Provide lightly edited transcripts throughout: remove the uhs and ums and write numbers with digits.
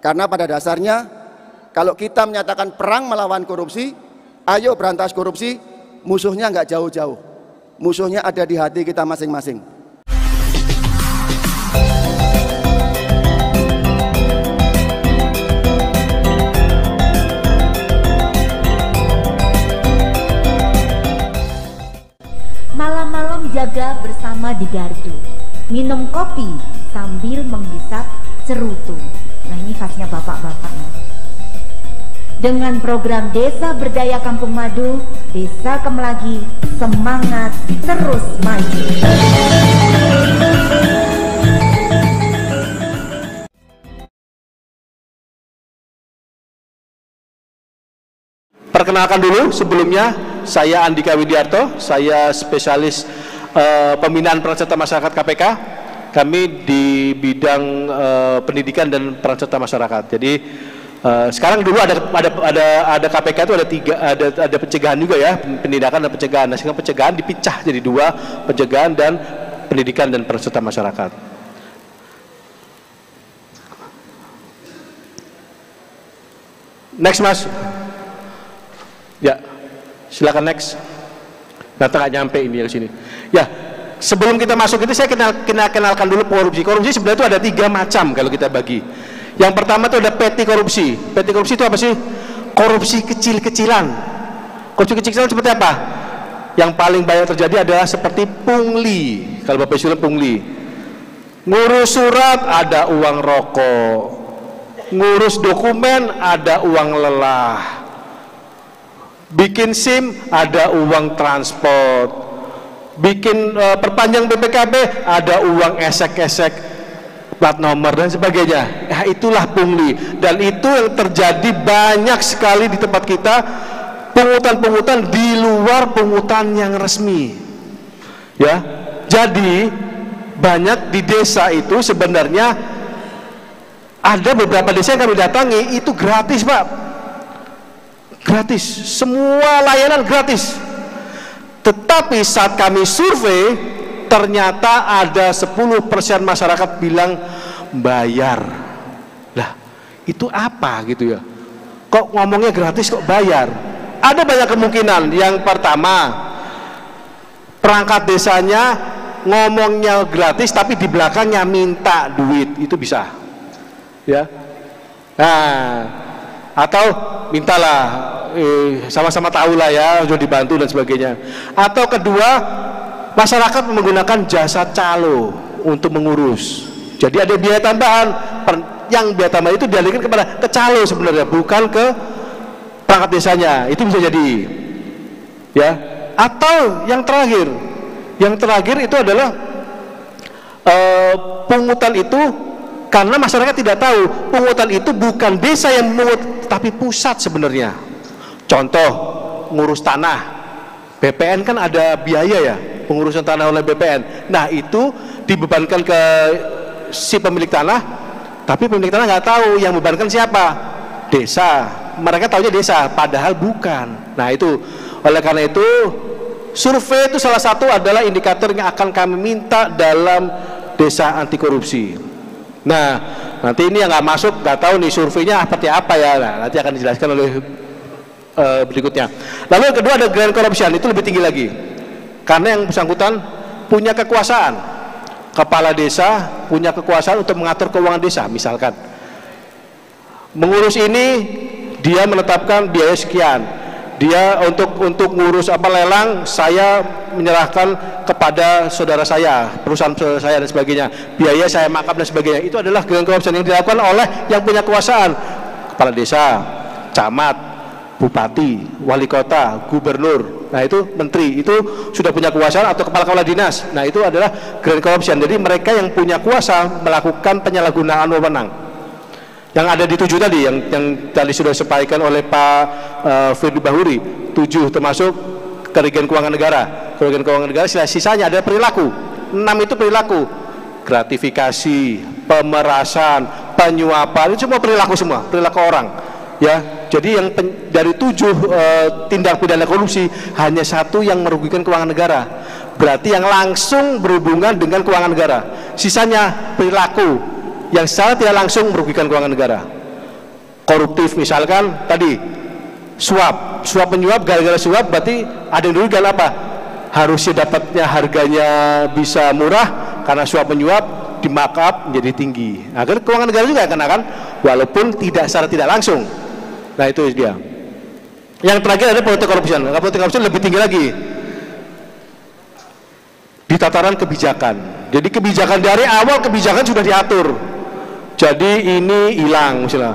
Karena pada dasarnya kalau kita menyatakan perang melawan korupsi, ayo berantas korupsi, musuhnya nggak jauh-jauh. Musuhnya ada di hati kita masing-masing. Malam-malam jaga bersama di gardu, minum kopi sambil menghisap cerutu. Nah, ini khasnya bapak-bapak. Dengan program Desa Berdaya Kampung Madu, Desa Kemelagi semangat terus maju. Perkenalkan dulu, sebelumnya saya Andika Widiarto, saya spesialis pembinaan peran serta masyarakat KPK. Kami di bidang pendidikan dan peran serta masyarakat. Jadi sekarang dulu ada KPK itu ada pencegahan juga ya, penindakan dan pencegahan. Nah, sekarang pencegahan dipecah jadi dua, pencegahan dan pendidikan dan peran serta masyarakat. Next Mas. Ya, silakan next. Ternyata nggak nyampe ini ke sini. Ya, sebelum kita masuk itu saya kenalkan dulu korupsi. Korupsi sebenarnya itu ada 3 macam kalau kita bagi. Yang pertama itu ada petty korupsi. Petty korupsi itu apa sih? Korupsi kecil-kecilan. Korupsi kecil-kecilan seperti apa? Yang paling banyak terjadi adalah seperti pungli. Kalau Bapak Ibu pungli. Ngurus surat ada uang rokok. Ngurus dokumen ada uang lelah. Bikin SIM ada uang transport, bikin perpanjang BPKB ada uang esek-esek plat nomor dan sebagainya. Nah, itulah pungli, dan itu yang terjadi banyak sekali di tempat kita, pungutan-pungutan di luar pungutan yang resmi. Ya, jadi banyak di desa itu sebenarnya ada beberapa desa yang kami datangi itu gratis, Pak. Gratis, semua layanan gratis. Tetapi saat kami survei, ternyata ada 10% masyarakat bilang bayar. Lah, itu apa gitu ya? Kok ngomongnya gratis kok bayar? Ada banyak kemungkinan. Yang pertama, perangkat desanya ngomongnya gratis tapi di belakangnya minta duit, itu bisa. Ya. Nah, atau mintalah sama-sama tahu lah ya, sudah dibantu dan sebagainya. Atau kedua, masyarakat menggunakan jasa calo untuk mengurus. Jadi ada biaya tambahan, yang biaya tambahan itu dialihkan ke calo sebenarnya, bukan ke perangkat desanya. Itu bisa jadi, ya. Atau yang terakhir itu adalah pungutan itu karena masyarakat tidak tahu, pungutan itu bukan desa yang memungut, tapi pusat sebenarnya. Contoh, ngurus tanah, BPN kan ada biaya ya, pengurusan tanah oleh BPN. Nah, itu dibebankan ke si pemilik tanah, tapi pemilik tanah nggak tahu yang membebankan siapa, desa. Mereka taunya desa, padahal bukan. Nah, itu oleh karena itu survei itu salah satu adalah indikator yang akan kami minta dalam desa anti korupsi. Nah, nanti ini yang nggak masuk, nggak tahu nih surveinya seperti apa ya. Nah, nanti akan dijelaskan oleh berikutnya. Lalu yang kedua ada grand corruption, itu lebih tinggi lagi. Karena yang bersangkutan punya kekuasaan. Kepala desa punya kekuasaan untuk mengatur keuangan desa, misalkan. Mengurus ini dia menetapkan biaya sekian. Dia untuk ngurus apa lelang, saya menyerahkan kepada saudara saya, perusahaan saudara saya dan sebagainya. Biaya saya markup dan sebagainya. Itu adalah grand corruption yang dilakukan oleh yang punya kekuasaan. Kepala desa, camat, bupati, wali kota, gubernur. Nah, itu menteri, itu sudah punya kekuasaan, atau kepala dinas. Nah, itu adalah grand corruption. Jadi mereka yang punya kuasa melakukan penyalahgunaan wewenang. Yang ada di 7 tadi, yang tadi sudah disampaikan oleh Pak Firly Bahuri, 7 termasuk kerugian keuangan negara. Kerugian keuangan negara, sisanya ada perilaku. 6 itu perilaku, gratifikasi, pemerasan, penyuapan, itu semua perilaku orang. Ya, jadi yang dari 7 tindak pidana korupsi hanya 1 yang merugikan keuangan negara. Berarti yang langsung berhubungan dengan keuangan negara. Sisanya perilaku yang secara tidak langsung merugikan keuangan negara. koruptif, misalkan tadi suap menyuap, gara-gara suap berarti ada yang dirugikan apa? Harusnya dapatnya harganya bisa murah, karena suap menyuap di markup menjadi tinggi. Agar keuangan negara juga kena kan, walaupun secara tidak langsung. Nah itu dia. Yang terakhir ada politik corruption. Politik corruption lebih tinggi lagi di tataran kebijakan. Jadi kebijakan dari awal kebijakan sudah diatur. Jadi ini hilang misalnya.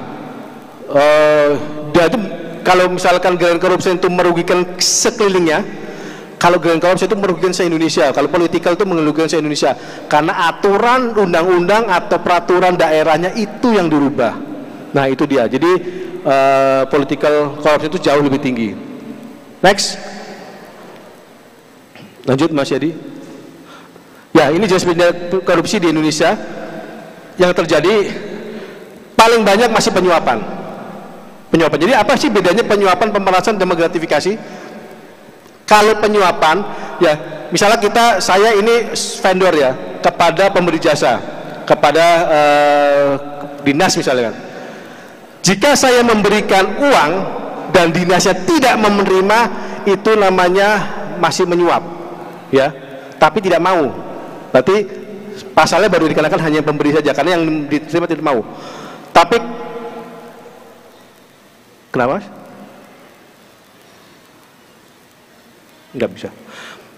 Dia itu kalau misalkan grand corruption itu merugikan sekelilingnya, kalau grand corruption itu merugikan se-Indonesia, kalau political itu merugikan se-Indonesia, karena aturan undang-undang atau peraturan daerahnya itu yang dirubah. Nah itu dia. Jadi political corruption itu jauh lebih tinggi. Next, lanjut Mas Yadi. Ya, ini jenis korupsi di Indonesia yang terjadi paling banyak masih penyuapan. Jadi apa sih bedanya penyuapan, pemerasan, dan gratifikasi? Kalau penyuapan, ya misalnya saya ini vendor ya, kepada pemberi jasa, kepada dinas misalnya kan. Jika saya memberikan uang dan dinasnya tidak menerima, itu namanya masih menyuap, ya. Tapi tidak mau, berarti pasalnya baru dikenakan hanya pemberi saja, karena yang diterima tidak mau. Tapi kenapa? Enggak bisa.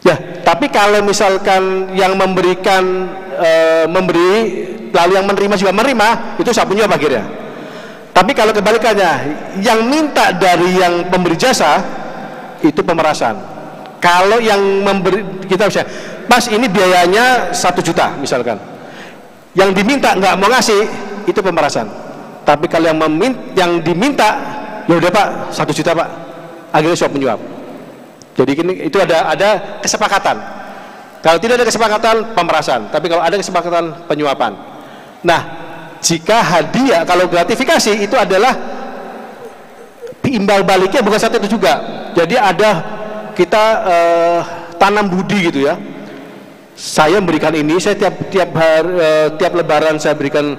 Ya, tapi kalau misalkan yang memberikan memberi, lalu yang menerima juga menerima, itu saya punya akhirnya. Tapi kalau kebalikannya, yang minta dari yang pemberi jasa itu pemerasan. Kalau yang memberi, kita bisa, Mas ini biayanya 1 juta misalkan, yang diminta nggak mau ngasih, itu pemerasan. Tapi kalau yang diminta, ya udah Pak 1 juta Pak, akhirnya suap menyuap. Jadi ini itu ada kesepakatan. Kalau tidak ada kesepakatan, pemerasan. Tapi kalau ada kesepakatan, penyuapan. Nah, jika hadiah, kalau gratifikasi itu adalah imbal baliknya bukan satu itu juga. Jadi ada kita tanam budi gitu ya. Saya memberikan ini, saya tiap lebaran saya berikan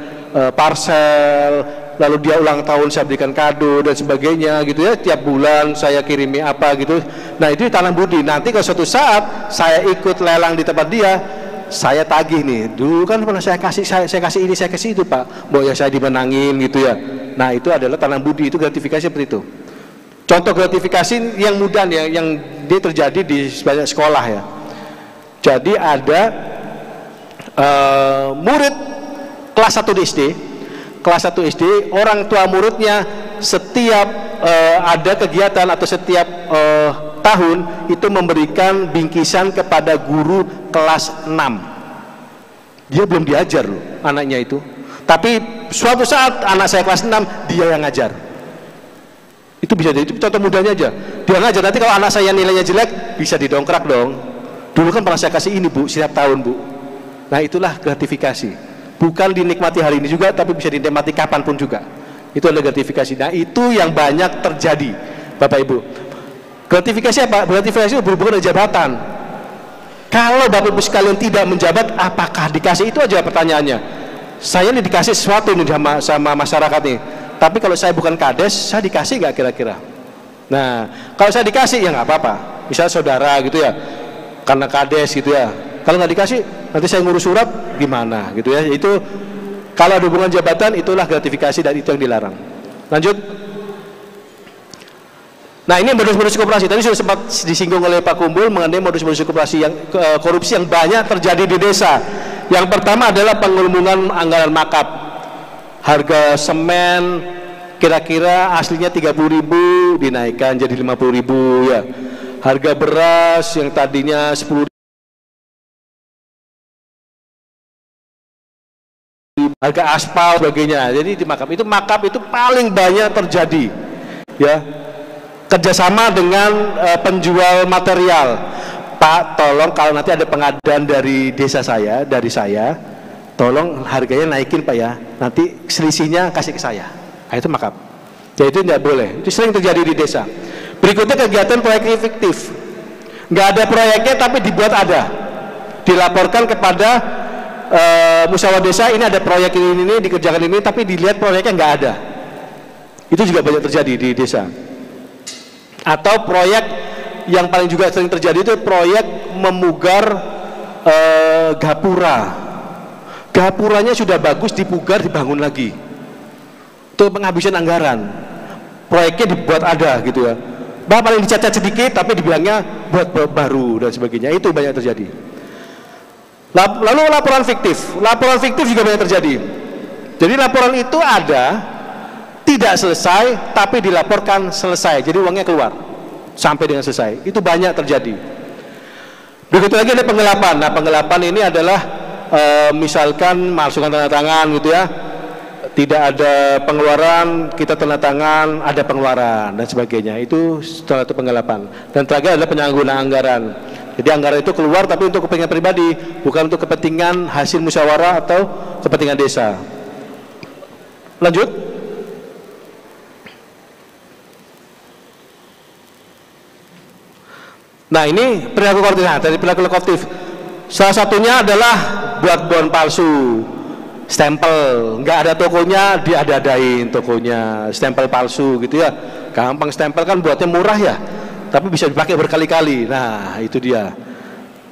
parcel, lalu dia ulang tahun saya berikan kado dan sebagainya gitu ya. Tiap bulan saya kirimi apa gitu. Nah itu tanam budi. Nanti kalau suatu saat saya ikut lelang di tempat dia, saya tagih nih, dulu kan pernah saya kasih ini, saya kasih itu Pak, ya saya dimenangin gitu ya. Nah itu adalah tanam budi, itu gratifikasi seperti itu. Contoh gratifikasi yang mudah ya, yang dia terjadi di banyak sekolah ya. Jadi ada murid kelas 1 di SD, orang tua muridnya setiap ada kegiatan atau setiap tahun itu memberikan bingkisan kepada guru kelas 6. Dia belum diajar loh anaknya itu, tapi suatu saat anak saya kelas 6 dia yang ngajar. Itu bisa jadi, itu contoh mudahnya aja, dia ngajar. Nanti kalau anak saya nilainya jelek bisa didongkrak dong, dulu kan pernah saya kasih ini Bu setiap tahun Bu. Nah itulah gratifikasi, bukan dinikmati hari ini juga, tapi bisa dinikmati kapanpun juga. Itu adalah gratifikasi. Nah itu yang banyak terjadi Bapak Ibu. Gratifikasi apa? Gratifikasi berhubungan dengan jabatan. Kalau Bapak Ibu sekalian tidak menjabat, apakah dikasih? Itu aja pertanyaannya. Saya ini dikasih sesuatu nih sama masyarakat nih, tapi kalau saya bukan kades, saya dikasih nggak kira-kira? Nah, kalau saya dikasih ya nggak apa-apa. Misalnya saudara gitu ya, karena kades gitu ya. Kalau nggak dikasih, nanti saya ngurus surat gimana gitu ya. Itu kalau ada hubungan jabatan, itulah gratifikasi dan itu yang dilarang. Lanjut. Nah ini modus-modus koperasi, tadi sudah sempat disinggung oleh Pak Kumbul mengenai modus-modus koperasi yang korupsi yang banyak terjadi di desa. Yang pertama adalah penggelembungan anggaran markup. Harga semen kira-kira aslinya 30.000 dinaikkan jadi 50.000 ya. Harga beras yang tadinya 10.000, harga aspal sebagainya. Jadi di markup itu paling banyak terjadi ya. Kerjasama dengan penjual material. Pak, tolong kalau nanti ada pengadaan dari desa saya, dari saya, tolong harganya naikin Pak ya. Nanti selisihnya kasih ke saya. Nah, itu markup. Jadi itu tidak boleh. Itu sering terjadi di desa. Berikutnya kegiatan proyek fiktif. Nggak ada proyeknya tapi dibuat ada. Dilaporkan kepada musyawarah desa, ini ada proyek ini dikerjakan ini, tapi dilihat proyeknya nggak ada. Itu juga banyak terjadi di desa. Atau proyek yang paling juga sering terjadi itu proyek memugar gapura. Gapuranya sudah bagus, dipugar, dibangun lagi. Itu penghabisan anggaran. Proyeknya dibuat ada gitu ya. Bah paling dicacat sedikit tapi dibilangnya buat baru dan sebagainya. Itu banyak terjadi. Lalu laporan fiktif. Laporan fiktif juga banyak terjadi. Jadi laporan itu ada, tidak selesai tapi dilaporkan selesai. Jadi uangnya keluar sampai dengan selesai. Itu banyak terjadi. Berikut lagi ada penggelapan. Nah, penggelapan ini adalah misalkan masukkan tanda tangan gitu ya. Tidak ada pengeluaran, kita tanda tangan, ada pengeluaran dan sebagainya. Itu salah satu penggelapan. Dan terakhir adalah penyalahgunaan anggaran. Jadi anggaran itu keluar tapi untuk kepentingan pribadi, bukan untuk kepentingan hasil musyawarah atau kepentingan desa. Lanjut. Nah, ini perilaku koruptif. Nah, dari perilaku koruptif, salah satunya adalah buat bon palsu. Stempel, nggak ada tokonya, diada-adain tokonya, stempel palsu gitu ya. Gampang, stempel kan buatnya murah ya, tapi bisa dipakai berkali-kali. Nah, itu dia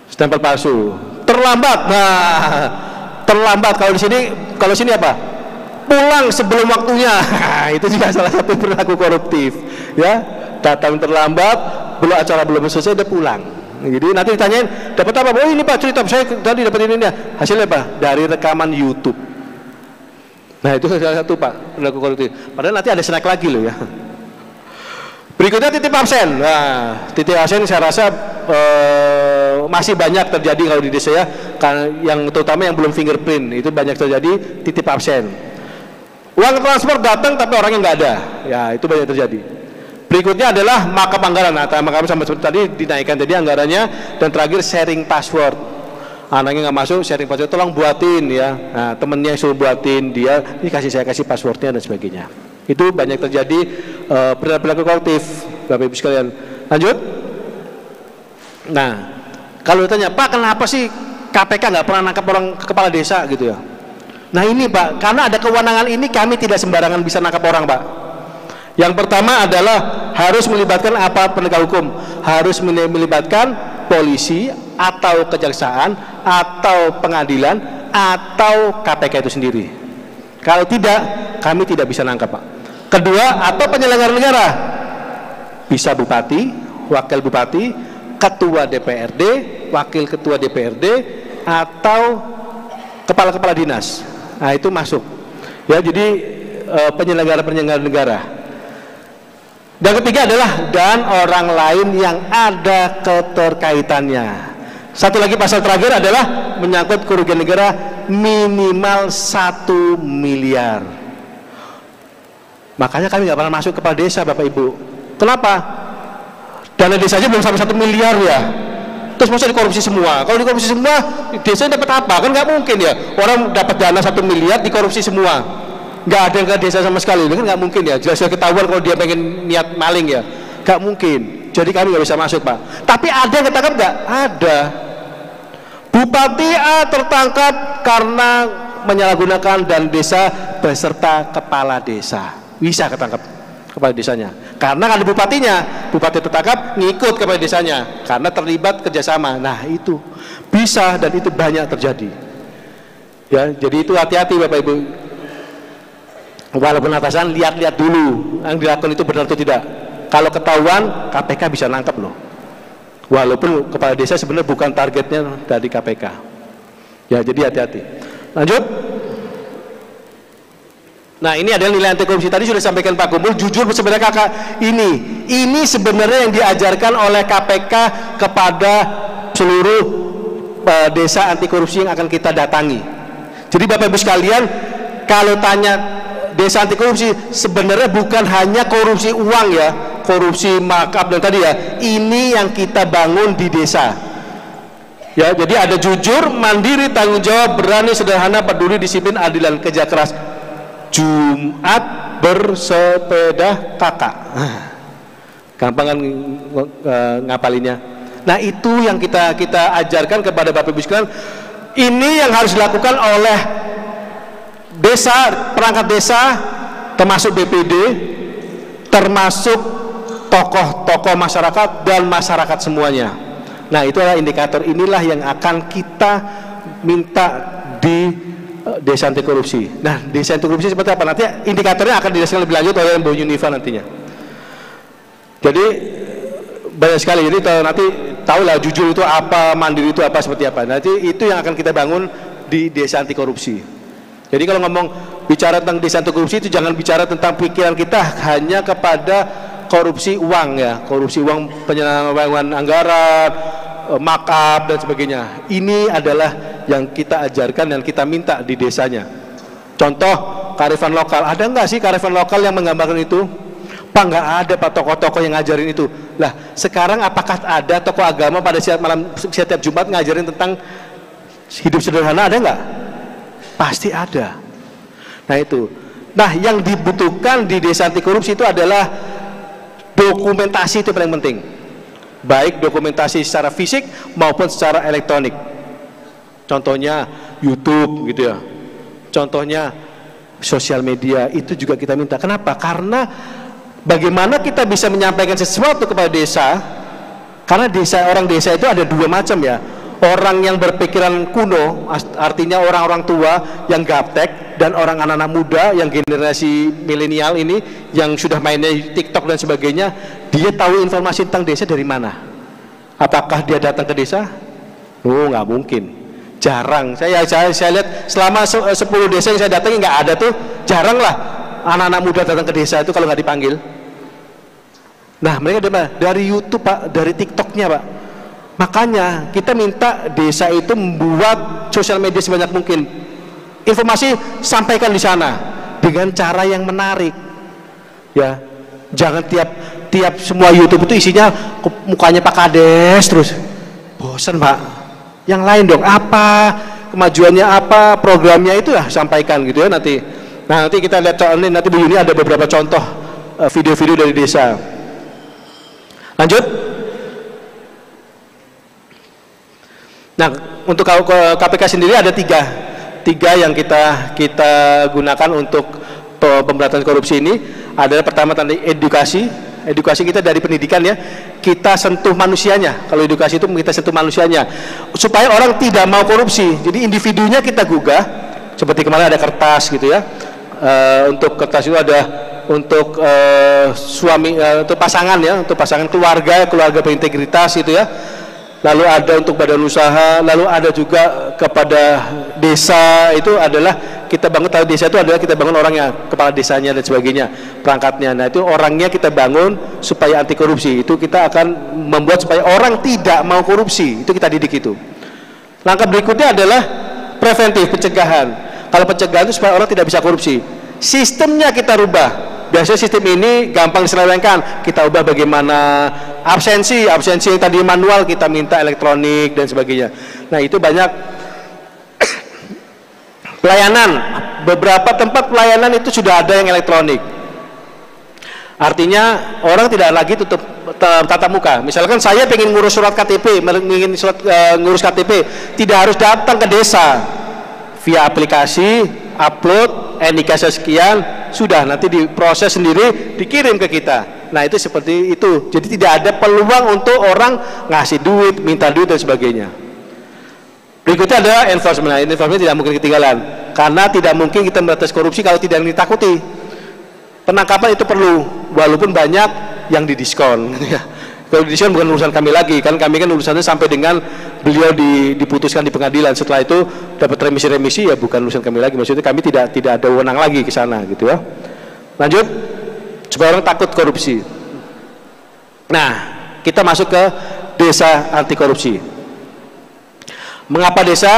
stempel palsu. Terlambat, nah terlambat kalau di sini apa? Pulang sebelum waktunya. Nah, itu juga salah satu perilaku koruptif ya. Datang terlambat, acara belum selesai udah pulang. Jadi nanti ditanyain dapat apa? Oh ini Pak, cerita saya tadi dapat ini ya. Hasilnya apa? Dari rekaman YouTube. Nah, itu salah satu Pak perilaku koruptif. Padahal nanti ada snack lagi loh ya. Berikutnya titip absen. Nah, titip absen saya rasa masih banyak terjadi kalau di desa ya. Yang terutama yang belum fingerprint itu banyak terjadi titip absen. Uang transport datang tapi orangnya nggak ada. Ya, itu banyak terjadi. Berikutnya adalah markup anggaran. Nah, markup sama seperti tadi dinaikkan tadi anggarannya, dan terakhir sharing password. Anaknya nggak masuk, sharing password, tolong buatin ya. Nah, temennya suruh buatin, dia ini saya kasih passwordnya dan sebagainya. Itu banyak terjadi perilaku koruptif, Bapak Ibu sekalian. Lanjut. Nah, kalau ditanya, Pak, kenapa sih KPK nggak pernah nangkap orang kepala desa gitu ya? Nah ini Pak, karena ada kewenangan ini kami tidak sembarangan bisa nangkap orang Pak. Yang pertama adalah harus melibatkan aparat penegak hukum, harus melibatkan polisi atau kejaksaan atau pengadilan atau KPK itu sendiri. Kalau tidak, kami tidak bisa nangkap Pak. Kedua, atau penyelenggara negara, bisa bupati, wakil bupati, ketua DPRD, wakil ketua DPRD, atau kepala-kepala dinas. Nah itu masuk. Ya, jadi penyelenggara negara. Dan ketiga adalah dan orang lain yang ada keterkaitannya. Satu lagi pasal terakhir adalah menyangkut kerugian negara minimal 1 miliar. Makanya kami nggak pernah masuk kepala desa Bapak Ibu. Kenapa? Dana desanya belum sampai 1 miliar ya. Terus masa dikorupsi semua? Kalau dikorupsi semua, desa dapat apa? Kan nggak mungkin ya. Orang dapat dana 1 miliar dikorupsi semua. Nggak ada yang ke desa sama sekali, kan nggak mungkin ya. Jelas ketahuan kalau dia pengen niat maling ya, nggak mungkin. Jadi kami nggak bisa masuk Pak. Tapi ada yang ketangkap nggak? Ada. Bupati A tertangkap karena menyalahgunakan dana desa beserta kepala desa. Bisa ketangkap kepala desanya. Karena ada bupatinya, bupati tertangkap ngikut kepala desanya karena terlibat kerjasama. Nah itu bisa dan itu banyak terjadi. Ya, jadi itu hati-hati Bapak Ibu. Walaupun atasan lihat-lihat dulu yang dilakukan itu benar atau tidak. Kalau ketahuan KPK bisa nangkep loh. Walaupun kepala desa sebenarnya bukan targetnya dari KPK. Ya jadi hati-hati. Lanjut. Nah ini adalah nilai anti korupsi. Tadi sudah disampaikan Pak Kumpul. Jujur sebenarnya kakak ini sebenarnya yang diajarkan oleh KPK kepada seluruh desa anti korupsi yang akan kita datangi. Jadi Bapak Ibu sekalian, kalau tanya desa anti korupsi sebenarnya bukan hanya korupsi uang ya, korupsi markup dan tadi ya, ini yang kita bangun di desa ya. Jadi ada jujur, mandiri, tanggung jawab, berani, sederhana, peduli, disiplin, adil, dan kerja keras. Jumat bersepeda kakak, gampang kan ngapalinnya. Nah itu yang kita ajarkan kepada Bapak Ibu sekalian. Ini yang harus dilakukan oleh desa, perangkat desa, termasuk BPD, termasuk tokoh-tokoh masyarakat dan masyarakat semuanya. Nah, itu adalah indikator inilah yang akan kita minta di desa anti korupsi. Nah, desa anti korupsi seperti apa? Nanti indikatornya akan dijelaskan lebih lanjut oleh Bu Yunifa nantinya. Jadi banyak sekali. Jadi nanti tahulah jujur itu apa, mandiri itu apa, seperti apa. Nanti itu yang akan kita bangun di desa anti korupsi. Jadi kalau ngomong bicara tentang desa anti korupsi itu jangan bicara tentang pikiran kita hanya kepada korupsi uang ya, korupsi uang penyelenggaraan anggaran, markup dan sebagainya. Ini adalah yang kita ajarkan dan kita minta di desanya. Contoh kearifan lokal, ada nggak sih kearifan lokal yang menggambarkan itu? Pak, nggak ada Pak, tokoh-tokoh yang ngajarin itu. Lah sekarang apakah ada tokoh agama pada setiap Jumat ngajarin tentang hidup sederhana, ada nggak? Pasti ada. Nah itu. Nah yang dibutuhkan di desa anti korupsi itu adalah dokumentasi, itu paling penting. Baik dokumentasi secara fisik maupun secara elektronik. Contohnya YouTube gitu ya. Contohnya sosial media, itu juga kita minta. Kenapa? Karena bagaimana kita bisa menyampaikan sesuatu kepada desa? Karena orang desa itu ada dua macam ya. Orang yang berpikiran kuno, artinya orang-orang tua yang gaptek, dan orang anak-anak muda yang generasi milenial ini yang sudah mainnya TikTok dan sebagainya. Dia tahu informasi tentang desa dari mana? Apakah dia datang ke desa? Oh, nggak mungkin, jarang. Saya lihat selama 10 desa yang saya datangi nggak ada tuh, jarang lah anak-anak muda datang ke desa itu kalau nggak dipanggil. Nah mereka dari YouTube Pak, dari TikToknya Pak. Makanya kita minta desa itu membuat sosial media sebanyak mungkin. Informasi sampaikan di sana dengan cara yang menarik. Ya, jangan tiap semua YouTube itu isinya mukanya Pak Kades terus. Bosan Pak. Yang lain dong, apa kemajuannya, apa programnya, itu ya sampaikan gitu ya nanti. Nah nanti kita lihat ini, nanti Bu Yuni ada beberapa contoh video-video dari desa. Lanjut. Nah, untuk KPK sendiri ada tiga yang kita gunakan untuk pemberantasan korupsi ini. Adalah pertama tadi edukasi kita dari pendidikan ya, kita sentuh manusianya. Kalau edukasi itu kita sentuh manusianya supaya orang tidak mau korupsi. Jadi individunya kita gugah, seperti kemarin ada kertas gitu ya. Untuk kertas itu ada untuk suami, untuk pasangan ya, untuk pasangan keluarga berintegritas gitu ya. Lalu ada untuk badan usaha, lalu ada juga kepada desa, itu adalah kita bangun, tahu desa itu adalah kita bangun orangnya, kepala desanya dan sebagainya, perangkatnya. Nah itu orangnya kita bangun supaya anti korupsi. Itu kita akan membuat supaya orang tidak mau korupsi, itu kita didik itu. Langkah berikutnya adalah preventif, pencegahan. Kalau pencegahan itu supaya orang tidak bisa korupsi, sistemnya kita rubah. Biasanya sistem ini gampang diselewengkan, kita ubah bagaimana absensi yang tadi manual kita minta elektronik dan sebagainya. Nah itu banyak. Pelayanan, beberapa tempat pelayanan itu sudah ada yang elektronik. Artinya orang tidak lagi tutup tatap muka. Misalkan saya ingin ngurus surat KTP, ngurus KTP, tidak harus datang ke desa, via aplikasi upload NIK sekian, sudah nanti diproses sendiri, dikirim ke kita. Nah itu seperti itu. Jadi tidak ada peluang untuk orang ngasih duit, minta duit dan sebagainya. Berikutnya adalah enforcement. Enforcement tidak mungkin ketinggalan, karena tidak mungkin kita memberantas korupsi kalau tidak ditakuti. Penangkapan itu perlu, walaupun banyak yang didiskon. Kalau didiskon bukan urusan kami lagi, kan kami kan urusannya sampai dengan beliau diputuskan di pengadilan. Setelah itu dapat remisi ya bukan urusan kami lagi. Maksudnya kami tidak ada wewenang lagi ke sana gitu ya. Lanjut, supaya orang takut korupsi. Nah, kita masuk ke desa anti korupsi. Mengapa desa?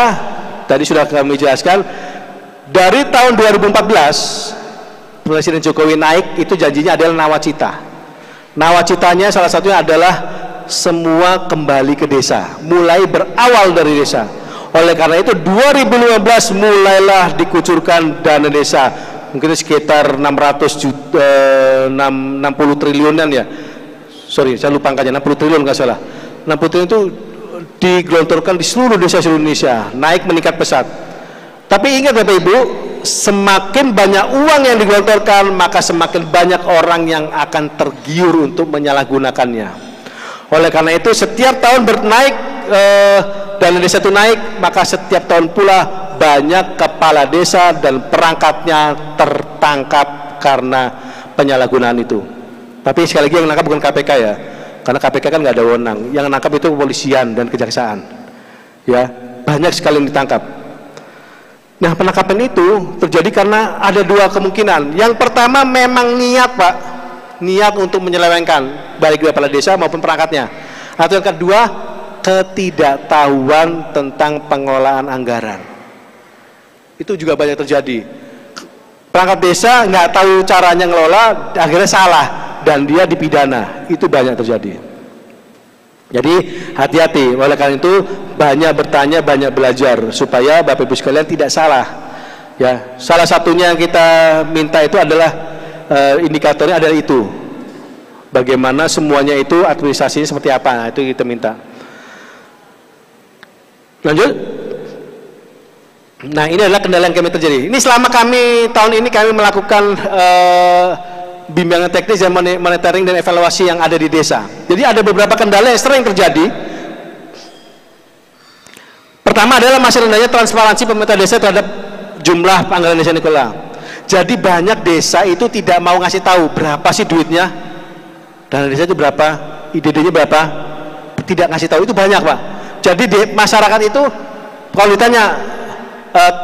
Tadi sudah kami jelaskan. Dari tahun 2014 Presiden Jokowi naik, itu janjinya adalah nawacita. Nawacitanya salah satunya adalah semua kembali ke desa, mulai berawal dari desa. Oleh karena itu 2015 mulailah dikucurkan dana desa, mungkin sekitar 60 triliunan ya. Sorry, saya lupa angkanya, 60 triliun nggak salah. 60 triliun itu digelontorkan di seluruh desa seluruh Indonesia, naik meningkat pesat. Tapi ingat Bapak Ibu, semakin banyak uang yang digelontorkan, maka semakin banyak orang yang akan tergiur untuk menyalahgunakannya. Oleh karena itu, setiap tahun bernaik dana desa itu naik, maka setiap tahun pula banyak kepala desa dan perangkatnya tertangkap karena penyalahgunaan itu. Tapi sekali lagi yang nangkap bukan KPK ya, karena KPK kan nggak ada wewenang. Yang nangkap itu kepolisian dan kejaksaan. Ya, banyak sekali yang ditangkap. Nah, penangkapan itu terjadi karena ada dua kemungkinan. Yang pertama memang niat, Pak, niat untuk menyelewengkan baik kepala desa maupun perangkatnya. Atau yang kedua, ketidaktahuan tentang pengelolaan anggaran. Itu juga banyak terjadi. Perangkat desa nggak tahu caranya ngelola, akhirnya salah dan dia dipidana. Itu banyak terjadi. Jadi hati-hati. Oleh karena itu banyak bertanya, banyak belajar supaya Bapak Ibu sekalian tidak salah. Ya, salah satunya yang kita minta itu adalah indikatornya adalah itu. Bagaimana semuanya itu administrasinya seperti apa? Nah, itu kita minta. Lanjut. Nah, ini adalah kendala yang kami terjadi. Ini selama kami tahun ini kami melakukan bimbingan teknis dan monitoring dan evaluasi yang ada di desa. Jadi ada beberapa kendala yang sering terjadi. Pertama adalah masih rendahnya transparansi pemerintah desa terhadap jumlah anggaran desa Nikola. Jadi banyak desa itu tidak mau ngasih tahu berapa sih duitnya, dana desa itu berapa, IDD-nya berapa, tidak ngasih tahu. Itu banyak, Pak. Jadi masyarakat itu kalau ditanya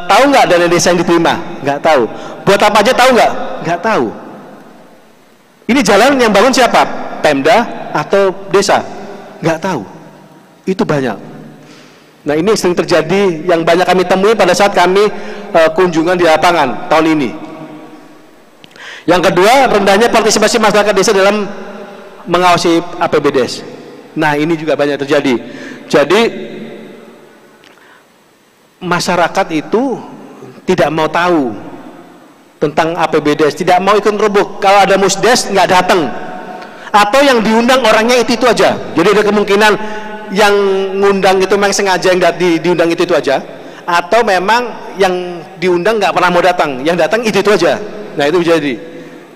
tahu nggak dana desa yang diterima, nggak tahu. Buat apa aja tahu nggak? Nggak tahu. Ini jalan yang bangun siapa? Pemda atau desa? Nggak tahu. Itu banyak. Nah, ini sering terjadi yang banyak kami temui pada saat kami kunjungan di lapangan tahun ini. Yang kedua, rendahnya partisipasi masyarakat desa dalam mengawasi APBDes. Nah, ini juga banyak terjadi. Jadi masyarakat itu tidak mau tahu tentang APBDes, tidak mau ikut rebuk. Kalau ada musdes nggak datang, atau yang diundang orangnya itu aja. Jadi ada kemungkinan yang ngundang itu memang sengaja yang diundang itu aja, atau memang yang diundang nggak pernah mau datang, yang datang itu aja. Nah, itu jadi,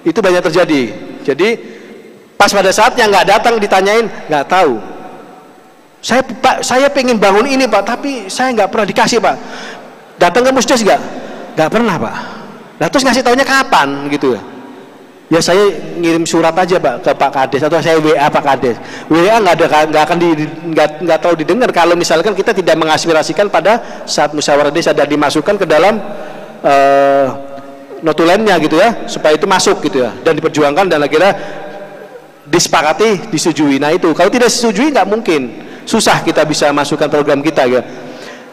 itu banyak terjadi. Jadi pas pada saat yang nggak datang ditanyain nggak tahu. Pak, saya pengen bangun ini Pak, tapi saya nggak pernah dikasih Pak. Datang ke musdes nggak pernah Pak. Nah, terus ngasih taunya kapan gitu ya? Ya saya ngirim surat aja Pak ke Pak Kades, atau saya WA Pak Kades. WA nggak akan terlalu didengar kalau misalkan kita tidak mengaspirasikan pada saat musyawarah desa dan dimasukkan ke dalam notulennya gitu ya, supaya itu masuk gitu ya dan diperjuangkan dan akhirnya disepakati, disetujui. Nah, itu kalau tidak disetujui nggak mungkin, susah kita bisa masukkan program kita ya.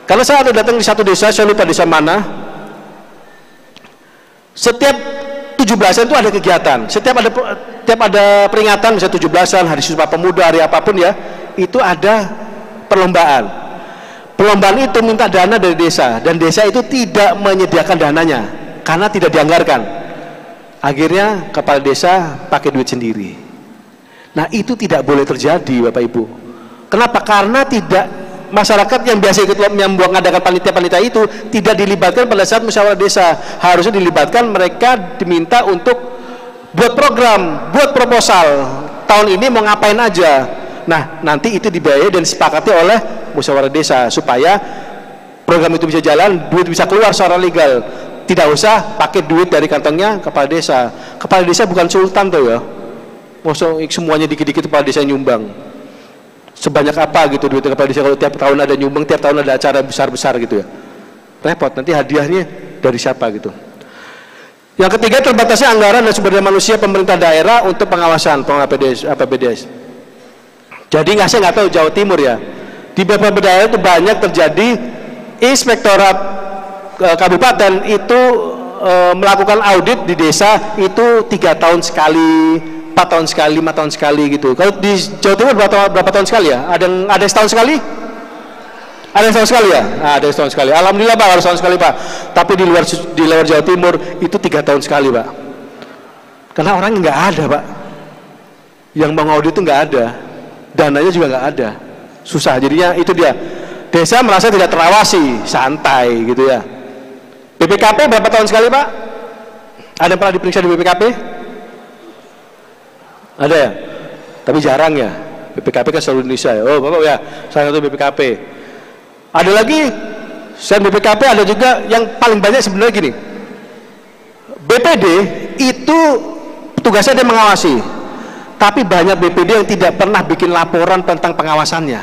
Karena saya ada datang di satu desa, saya lupa desa mana. Setiap 17-an itu ada kegiatan. Setiap ada peringatan, misalnya 17-an, Hari Sumpah Pemuda, hari apapun ya, itu ada perlombaan. Perlombaan itu minta dana dari desa, dan desa itu tidak menyediakan dananya karena tidak dianggarkan. Akhirnya kepala desa pakai duit sendiri. Nah, itu tidak boleh terjadi, Bapak Ibu. Kenapa? Karena tidak, masyarakat yang biasa ikut yang mengadakan panitia-panitia itu tidak dilibatkan pada saat musyawarah desa. Harusnya dilibatkan, mereka diminta untuk buat program, buat proposal. Tahun ini mau ngapain aja. Nah, nanti itu dibayar dan disepakati oleh musyawarah desa supaya program itu bisa jalan, duit bisa keluar secara legal. Tidak usah pakai duit dari kantongnya kepala desa. Kepala desa bukan sultan tuh ya. Maksudnya semuanya dikit-dikit kepala desa nyumbang. Sebanyak apa gitu duit kepala desa kalau tiap tahun ada nyumbang, tiap tahun ada acara besar-besar gitu ya. Repot, nanti hadiahnya dari siapa gitu. Yang ketiga, terbatasnya anggaran dan sumber daya manusia pemerintah daerah untuk pengawasan APBDes. Jadi saya nggak tahu Jawa Timur ya. Di beberapa daerah itu banyak terjadi inspektorat kabupaten itu melakukan audit di desa itu 3 tahun sekali, 4 tahun sekali, 5 tahun sekali gitu. Kalau di Jawa Timur berapa tahun sekali ya? Ada setahun sekali? Ada setahun sekali ya? Nah, ada setahun sekali. Alhamdulillah Pak, ada setahun sekali Pak. Tapi di luar Jawa Timur itu 3 tahun sekali Pak. Karena orang nggak ada Pak. Yang mau audit itu nggak ada. Dananya juga nggak ada. Susah. Jadinya itu dia. Desa merasa tidak terawasi, santai gitu ya. BPKP berapa tahun sekali Pak? Ada yang pernah diperiksa di BPKP? Ada ya? Tapi jarang ya. BPKP kan seluruh Indonesia ya. Oh Bapak ya, saya satu BPKP. Ada lagi, selain BPKP ada juga yang paling banyak sebenarnya gini. BPD itu tugasnya dia mengawasi, tapi banyak BPD yang tidak pernah bikin laporan tentang pengawasannya.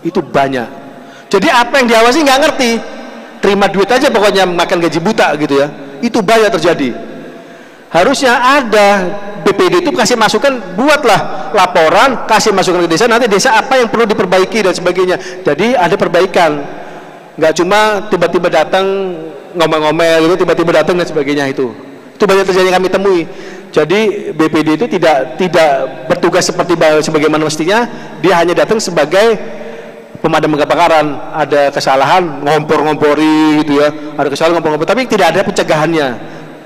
Itu banyak. Jadi apa yang diawasi nggak ngerti, terima duit aja pokoknya, makan gaji buta gitu ya. Itu banyak terjadi. Harusnya ada BPD itu kasih masukan, buatlah laporan, kasih masukan ke desa, nanti desa apa yang perlu diperbaiki dan sebagainya. Jadi ada perbaikan, nggak cuma tiba-tiba datang ngomel-ngomel gitu, tiba-tiba datang dan sebagainya. Itu banyak terjadi yang kami temui. Jadi BPD itu tidak bertugas sebagaimana mestinya. Dia hanya datang sebagai pemadam kebakaran. Ada kesalahan ngompor-ngompori gitu ya, ada kesalahan ngompor-ngompor, tapi tidak ada pencegahannya.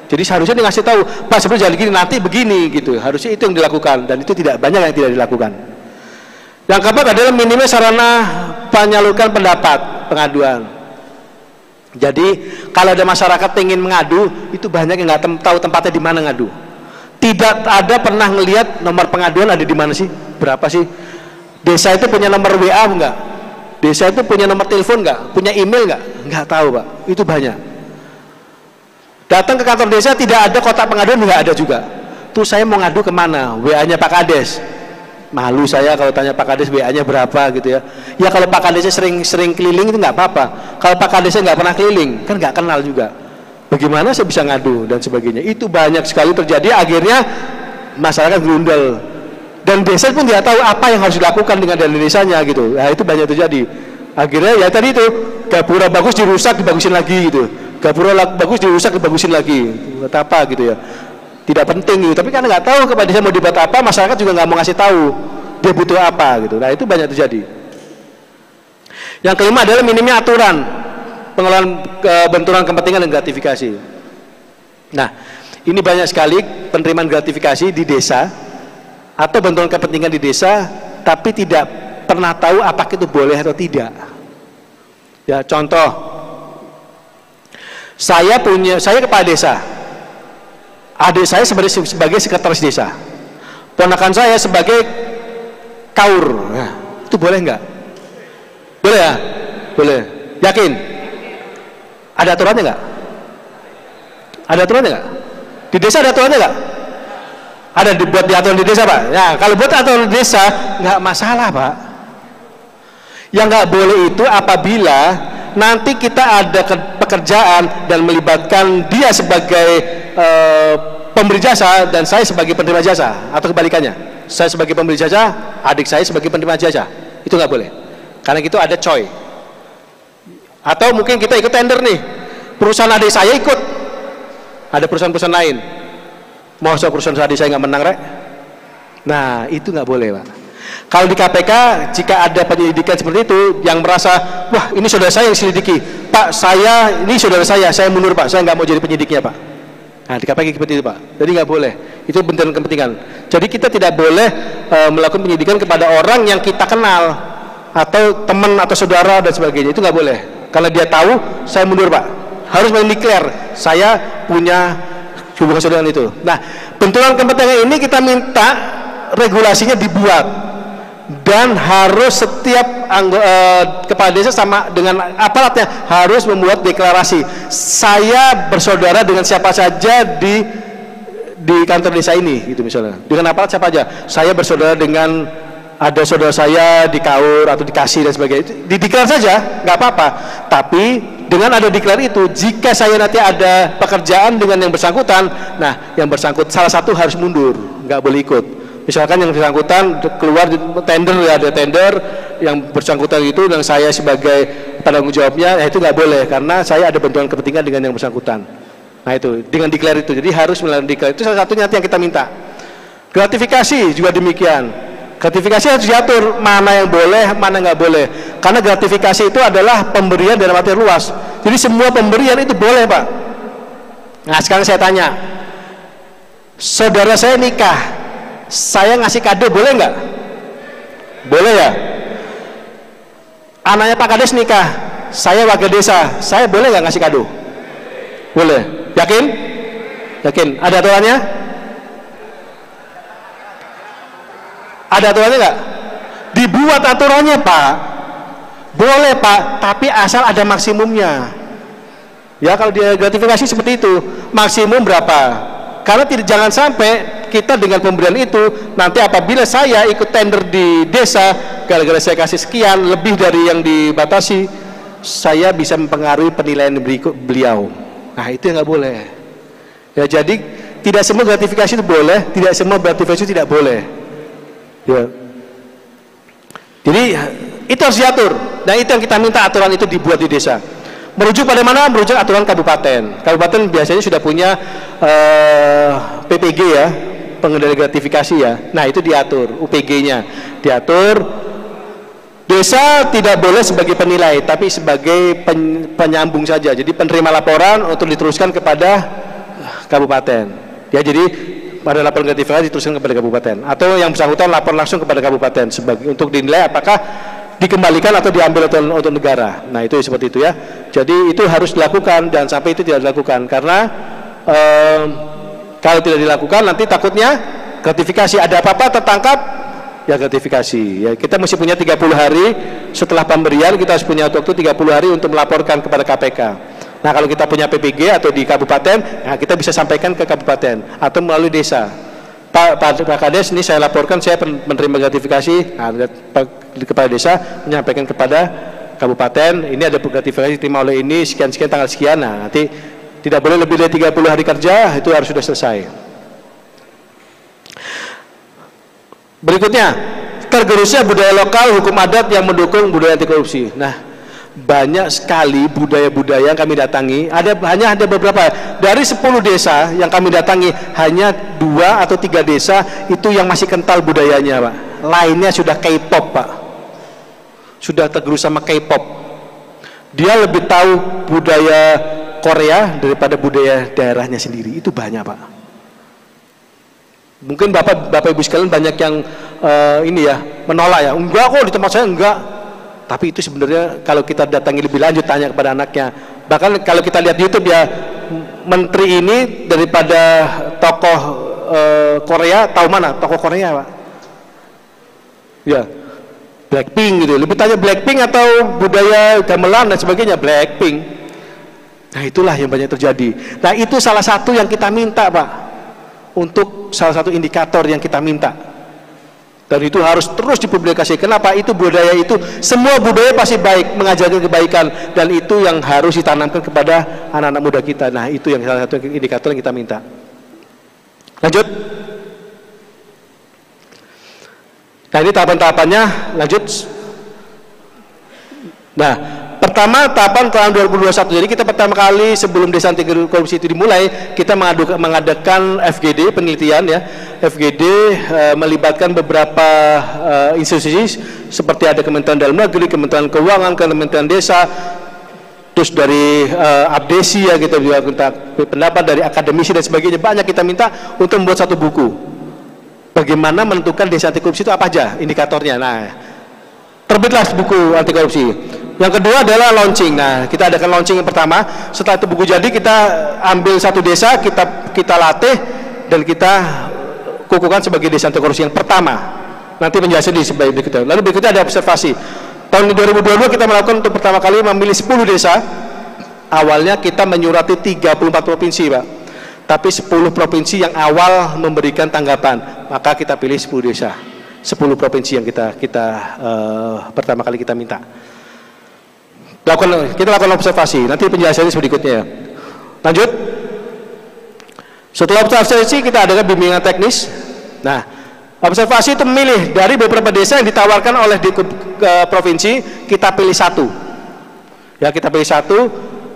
Jadi seharusnya dia ngasih tahu, Pak sebenarnya jangan gini, nanti begini gitu. Harusnya itu yang dilakukan, dan itu tidak banyak yang tidak dilakukan. Yang keempat adalah minimnya sarana penyalurkan pendapat, pengaduan. Jadi kalau ada masyarakat ingin mengadu, itu banyak yang nggak tahu tempatnya di mana ngadu. Tidak ada pernah ngelihat nomor pengaduan ada di mana sih, berapa sih. Desa itu punya nomor WA enggak? Desa itu punya nomor telepon enggak? Punya email enggak? Enggak tahu Pak. Itu banyak. Datang ke kantor desa tidak ada kotak pengaduan, enggak ada juga. Tuh saya mau ngadu kemana? WA-nya Pak Kades. Malu saya kalau tanya Pak Kades WA-nya berapa gitu ya. Ya kalau Pak Kadesnya sering keliling itu nggak apa-apa. Kalau Pak Kadesnya nggak pernah keliling, kan nggak kenal juga. Bagaimana saya bisa ngadu dan sebagainya. Itu banyak sekali terjadi, akhirnya masyarakat gerundel. Dan desa pun tidak tahu apa yang harus dilakukan dengan dana desanya gitu. Nah itu banyak terjadi. Akhirnya ya tadi itu, gapura bagus dirusak dibagusin lagi gitu. Gapura bagus dirusak dibagusin lagi. Buat apa gitu ya. Tidak penting gitu, tapi karena nggak tahu kepada desa mau dibuat apa, masyarakat juga nggak mau ngasih tahu dia butuh apa gitu. Nah itu banyak terjadi. Yang kelima adalah minimnya aturan pengelolaan benturan kepentingan dan gratifikasi. Nah ini banyak sekali penerimaan gratifikasi di desa atau benturan kepentingan di desa, tapi tidak pernah tahu apakah itu boleh atau tidak. Ya contoh, saya kepala desa. Adik saya sebagai sekretaris desa, ponakan saya sebagai kaur. Nah, itu boleh nggak? Boleh ya? Boleh. Yakin? Ada aturannya nggak? Ada aturannya nggak? Di desa ada aturannya nggak? Ada dibuat di aturan di desa Pak? Ya, kalau buat aturan di desa nggak masalah Pak. Yang nggak boleh itu apabila nanti kita ada pekerjaan dan melibatkan dia sebagai pemberi jasa dan saya sebagai penerima jasa, atau kebalikannya, saya sebagai pemberi jasa, adik saya sebagai penerima jasa, itu nggak boleh, karena itu ada coy. Atau mungkin kita ikut tender nih, perusahaan adik saya ikut, ada perusahaan-perusahaan lain, mau perusahaan adik saya nggak menang rek. Nah itu nggak boleh Pak. Kalau di KPK jika ada penyelidikan seperti itu yang merasa wah ini saudara saya yang selidiki, Pak saya ini saudara saya mundur Pak, saya nggak mau jadi penyidiknya Pak. Nah di KPK seperti itu Pak, jadi nggak boleh, itu benturan kepentingan. Jadi kita tidak boleh melakukan penyidikan kepada orang yang kita kenal atau teman atau saudara dan sebagainya, itu nggak boleh, karena dia tahu saya mundur Pak, harus mendeklar saya punya hubungan saudara itu. Nah benturan kepentingan ini kita minta regulasinya dibuat, dan harus setiap kepala desa sama dengan aparatnya harus membuat deklarasi saya bersaudara dengan siapa saja di kantor desa ini gitu, misalnya dengan aparat siapa aja, saya bersaudara dengan ada saudara saya di KAUR atau di KASI dan sebagainya, dideklar saja nggak apa-apa. Tapi dengan ada deklar itu, jika saya nanti ada pekerjaan dengan yang bersangkutan, nah yang bersangkutan salah satu harus mundur, nggak boleh ikut. Misalkan yang bersangkutan keluar tender, ya ada tender yang bersangkutan itu, dan saya sebagai penanggung jawabnya, ya itu nggak boleh karena saya ada benturan kepentingan dengan yang bersangkutan. Nah itu dengan declare itu, jadi harus melalui declare itu salah satunya yang kita minta. Gratifikasi juga demikian. Gratifikasi harus diatur mana yang boleh, mana nggak boleh. Karena gratifikasi itu adalah pemberian dalam arti luas. Jadi semua pemberian itu boleh Pak. Nah sekarang saya tanya, saudara saya nikah, saya ngasih kado boleh nggak? Boleh ya? Anaknya Pak Kades nikah, saya warga desa, saya boleh nggak ngasih kado? Boleh. Yakin? Yakin. Ada aturannya? Ada aturannya nggak? Dibuat aturannya, Pak. Boleh, Pak, tapi asal ada maksimumnya. Ya, kalau dia gratifikasi seperti itu, maksimum berapa? Karena jangan sampai kita dengan pemberian itu nanti apabila saya ikut tender di desa, gara-gara saya kasih sekian lebih dari yang dibatasi, saya bisa mempengaruhi penilaian beliau. Nah, itu yang nggak boleh. Ya, jadi tidak semua gratifikasi itu boleh, tidak semua gratifikasi tidak boleh. Ya. Jadi itu harus diatur. Nah, itu yang kita minta aturan itu dibuat di desa. Merujuk pada mana? Merujuk aturan kabupaten. Kabupaten biasanya sudah punya PPG ya, pengendali gratifikasi ya. Nah, itu diatur, UPG-nya diatur. Desa tidak boleh sebagai penilai, tapi sebagai penyambung saja. Jadi penerima laporan untuk diteruskan kepada kabupaten. Ya, jadi pada laporan gratifikasi diteruskan kepada kabupaten, atau yang bersangkutan lapor langsung kepada kabupaten sebagai untuk dinilai apakah dikembalikan atau diambil untuk negara. Nah, itu seperti itu ya. Jadi itu harus dilakukan dan sampai itu tidak dilakukan karena kalau tidak dilakukan nanti takutnya gratifikasi ada apa-apa tertangkap ya gratifikasi. Ya, kita mesti punya 30 hari setelah pemberian, kita harus punya waktu 30 hari untuk melaporkan kepada KPK. Nah, kalau kita punya PPG atau di kabupaten, nah kita bisa sampaikan ke kabupaten atau melalui desa. Pak Kades, ini saya laporkan saya menerima gratifikasi. Nah, kepala desa menyampaikan kepada kabupaten, ini ada gratifikasi diterima oleh ini sekian-sekian tanggal sekian. Nah, nanti tidak boleh lebih dari 30 hari kerja, itu harus sudah selesai. Berikutnya, tergerusnya budaya lokal, hukum adat yang mendukung budaya anti korupsi. Nah, banyak sekali budaya-budaya yang kami datangi, hanya ada beberapa dari 10 desa yang kami datangi, hanya 2 atau 3 desa itu yang masih kental budayanya, Pak. Lainnya sudah K-pop, Pak, sudah tergerus sama K-pop. Dia lebih tahu budaya Korea daripada budaya daerahnya sendiri. Itu banyak, Pak. Mungkin bapak ibu sekalian banyak yang ini ya menolak ya, enggak kok di tempat saya enggak. Tapi itu sebenarnya kalau kita datangi lebih lanjut tanya kepada anaknya. Bahkan kalau kita lihat YouTube ya, menteri ini daripada tokoh Korea tahu mana tokoh Korea, Pak? Ya, Blackpink gitu. Lebih tanya Blackpink atau budaya gamelan dan sebagainya, Blackpink. Nah, itulah yang banyak terjadi. Nah, itu salah satu yang kita minta, Pak. Untuk salah satu indikator yang kita minta. Dan itu harus terus dipublikasi. Kenapa? Itu budaya itu, semua budaya pasti baik, mengajarkan kebaikan, dan itu yang harus ditanamkan kepada anak-anak muda kita. Nah, itu yang salah satu indikator yang kita minta. Lanjut. Nah, ini tahapan-tahapannya. Lanjut. Nah, pertama tahapan tahun 2021. Jadi kita pertama kali sebelum desa anti korupsi itu dimulai, kita mengadakan FGD penelitian ya. FGD melibatkan beberapa institusi seperti ada Kementerian Dalam Negeri, Kementerian Keuangan, Kementerian Desa, terus dari Abdesi ya, kita juga minta pendapat dari akademisi dan sebagainya. Banyak kita minta untuk membuat satu buku. Bagaimana menentukan desa anti korupsi itu apa aja indikatornya. Nah, terbitlah buku anti korupsi. Yang kedua adalah launching. Nah, kita adakan launching yang pertama. Setelah itu buku jadi, kita ambil satu desa, kita latih dan kita kukuhkan sebagai desa anti korupsi yang pertama. Nanti penjelasan di sebelah berikutnya. Lalu berikutnya ada observasi. Tahun 2022 kita melakukan untuk pertama kali memilih 10 desa. Awalnya kita menyurati 34 provinsi, Pak. Tapi 10 provinsi yang awal memberikan tanggapan, maka kita pilih 10 desa. 10 provinsi yang kita pertama kali kita minta. Kita lakukan observasi, nanti penjelasannya berikutnya. Lanjut. Setelah observasi kita adakan bimbingan teknis. Nah, observasi itu memilih dari beberapa desa yang ditawarkan oleh provinsi, kita pilih satu. Ya, kita pilih satu.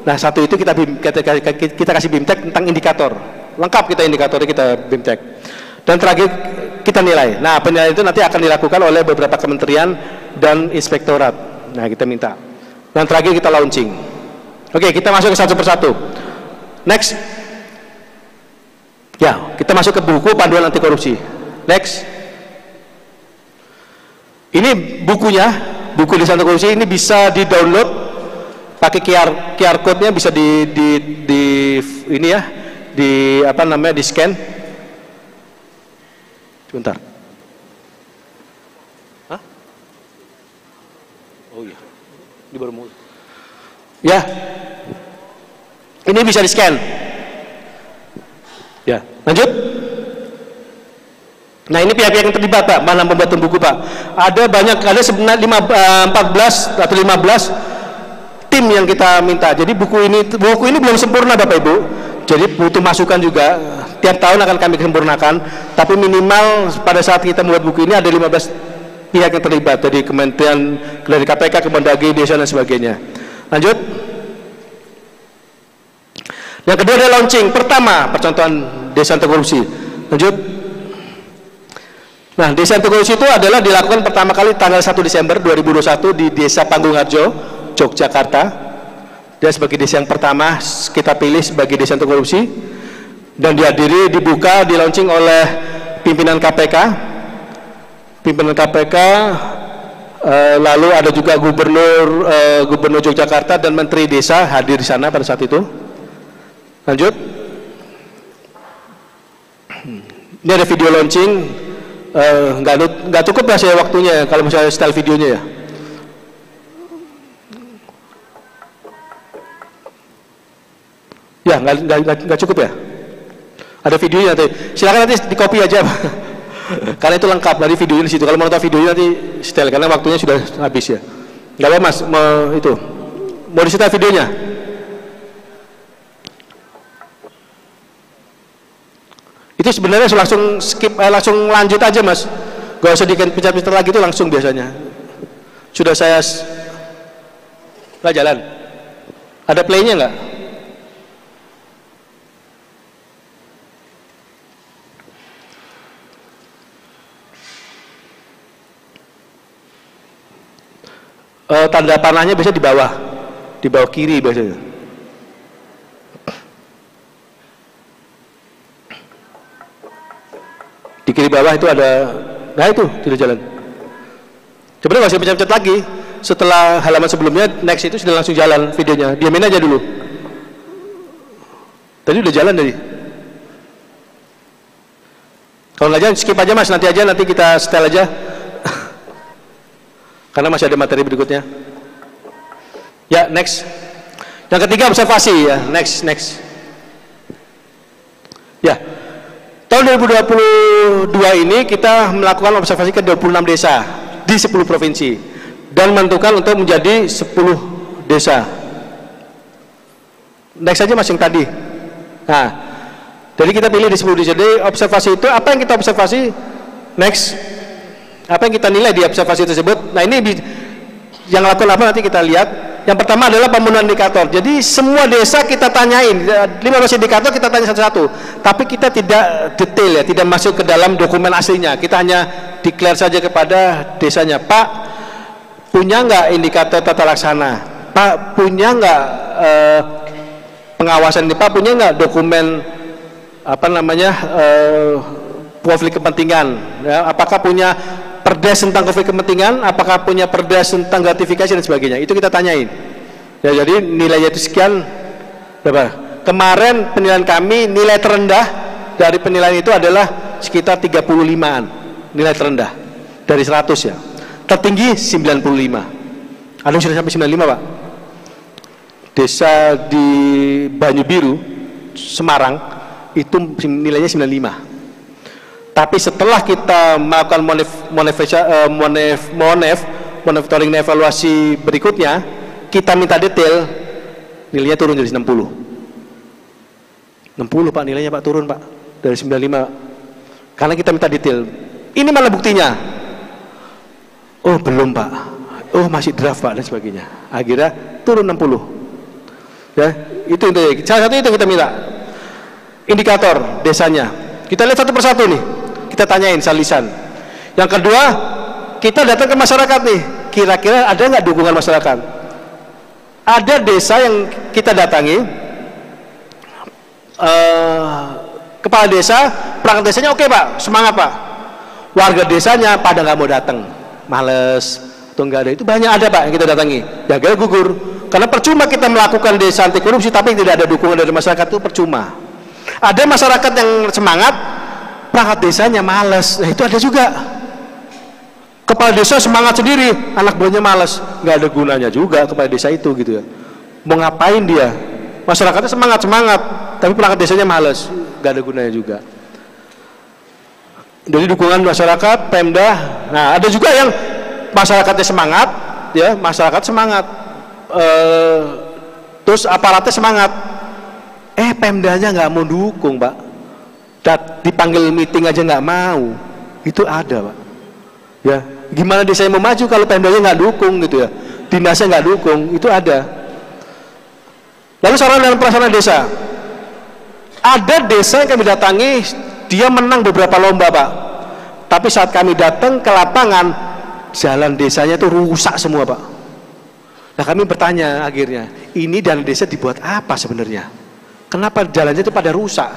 Nah, satu itu kita kasih BIMTEK tentang indikator. Lengkap kita indikatornya, kita BIMTEK. Dan terakhir kita nilai. Nah, penilaian itu nanti akan dilakukan oleh beberapa kementerian dan inspektorat. Nah, kita minta. Dan terakhir kita launching. Oke, kita masuk ke satu persatu. Next. Ya, kita masuk ke buku panduan anti korupsi. Next. Ini bukunya, buku desa anti korupsi ini bisa di-download pakai QR code-nya, bisa ini ya, di apa namanya, di scan. Sebentar. Hah? Oh iya, di baru mau. Ya, ini bisa di scan. Ya, lanjut. Nah, ini pihak-pihak yang terlibat, Pak, mana pembuatan buku, Pak. Ada banyak, ada sebenarnya 14 atau 15 tim yang kita minta. Jadi buku ini belum sempurna, Bapak Ibu. Jadi butuh masukan juga. Tiap tahun akan kami sempurnakan. Tapi minimal pada saat kita membuat buku ini ada 15 pihak yang terlibat. Dari Kementerian, dari KPK, Kemendagri, Desa dan sebagainya. Lanjut. Yang kedua adalah launching. Pertama, percontohan desa anti korupsi. Lanjut. Nah, desa anti korupsi itu adalah dilakukan pertama kali tanggal 1 Desember 2021 di Desa Panggung-Harjo, Yogyakarta. Dia sebagai desa yang pertama kita pilih sebagai desa anti korupsi, dan dihadiri, dibuka, di launching oleh pimpinan KPK, lalu ada juga Gubernur Yogyakarta dan Menteri Desa hadir di sana pada saat itu. Lanjut. Ini ada video launching. Nggak cukup ya saya waktunya kalau misalnya style videonya ya. Ya, nggak cukup ya. Ada videonya nanti. Silakan nanti di copy aja, karena itu lengkap dari videonya di situ. Kalau mau nonton videonya nanti style, karena waktunya sudah habis ya. Nggak apa Mas, mau di setel videonya. Itu sebenarnya langsung skip, langsung lanjut aja Mas, gak usah dipencet-pencet lagi, itu langsung biasanya. Sudah saya nggak jalan. Ada playnya nggak? Tanda panahnya biasanya di bawah kiri biasanya. Di kiri bawah itu ada, nah itu sudah jalan. Sebenarnya masih pencet-pencet lagi. Setelah halaman sebelumnya, next itu sudah langsung jalan videonya. Diamin aja dulu. Tadi udah jalan tadi. Kalau nggak jalan, skip aja Mas. Nanti kita setel aja. Karena masih ada materi berikutnya. Ya, next. Yang ketiga, observasi ya. Next. Ya. Tahun 2022 ini kita melakukan observasi ke 26 desa di 10 provinsi dan menentukan untuk menjadi 10 desa. Next saja Mas yang tadi. Nah, jadi kita pilih di 10 desa. Jadi observasi itu apa yang kita observasi? Next. Apa yang kita nilai di observasi tersebut? Nah, ini yang lakukan apa nanti kita lihat. Yang pertama adalah pembunuhan indikator. Jadi semua desa kita tanyain, 15 indikator kita tanya satu-satu. Tapi kita tidak detail ya, tidak masuk ke dalam dokumen aslinya. Kita hanya declare saja kepada desanya, Pak, punya nggak indikator tata laksana? Pak, punya nggak pengawasan ini? Pak, punya nggak dokumen konflik kepentingan? Ya, apakah punya perdes tentang konflik kepentingan, apakah punya perdes tentang gratifikasi dan sebagainya? Itu kita tanyain. Ya, jadi nilainya itu sekian. Berapa? Kemarin penilaian kami, nilai terendah dari penilaian itu adalah sekitar 35-an. Nilai terendah dari 100 ya. Tertinggi 95. Ada yang sudah sampai 95, Pak. Desa di Banyu Biru, Semarang, itu nilainya 95. Tapi setelah kita melakukan monitoring dan evaluasi berikutnya, kita minta detail, nilainya turun jadi 60. 60 Pak, nilainya Pak turun Pak, dari 95. Karena kita minta detail. Ini mana buktinya? Oh belum Pak, oh masih draft Pak dan sebagainya. Akhirnya turun 60. Ya, itu salah satu itu kita minta. Indikator desanya. Kita lihat satu persatu nih. Kita tanyain salisan. Yang kedua, kita datang ke masyarakat nih. Kira-kira ada nggak dukungan masyarakat? Ada desa yang kita datangi, kepala desa, perangkat desanya oke Pak, semangat Pak. Warga desanya pada nggak mau datang, males atau nggak ada. Itu banyak ada Pak yang kita datangi. Gagal gugur. Karena percuma kita melakukan desa anti korupsi tapi tidak ada dukungan dari masyarakat, itu percuma. Ada masyarakat yang semangat, perangkat desanya malas. Nah, itu ada juga. Kepala desa semangat sendiri, anak buahnya malas, nggak ada gunanya juga kepala desa itu gitu ya. Mau ngapain dia? Masyarakatnya semangat, tapi perangkat desanya malas, nggak ada gunanya juga. Jadi dukungan masyarakat, Pemda. Nah, ada juga yang masyarakatnya semangat, ya, masyarakat semangat, terus aparatnya semangat, Pemdanya nggak mau dukung, Pak. Dipanggil meeting aja nggak mau, itu ada, Pak. Ya, gimana desa mau maju kalau Pemdanya nggak dukung gitu ya, dinasnya nggak dukung, itu ada. Lalu sarana dan prasarana desa, ada desa yang kami datangi, dia menang beberapa lomba, Pak, tapi saat kami datang ke lapangan, jalan desanya itu rusak semua, Pak. Nah, kami bertanya akhirnya, ini dana desa dibuat apa sebenarnya? Kenapa jalannya itu pada rusak?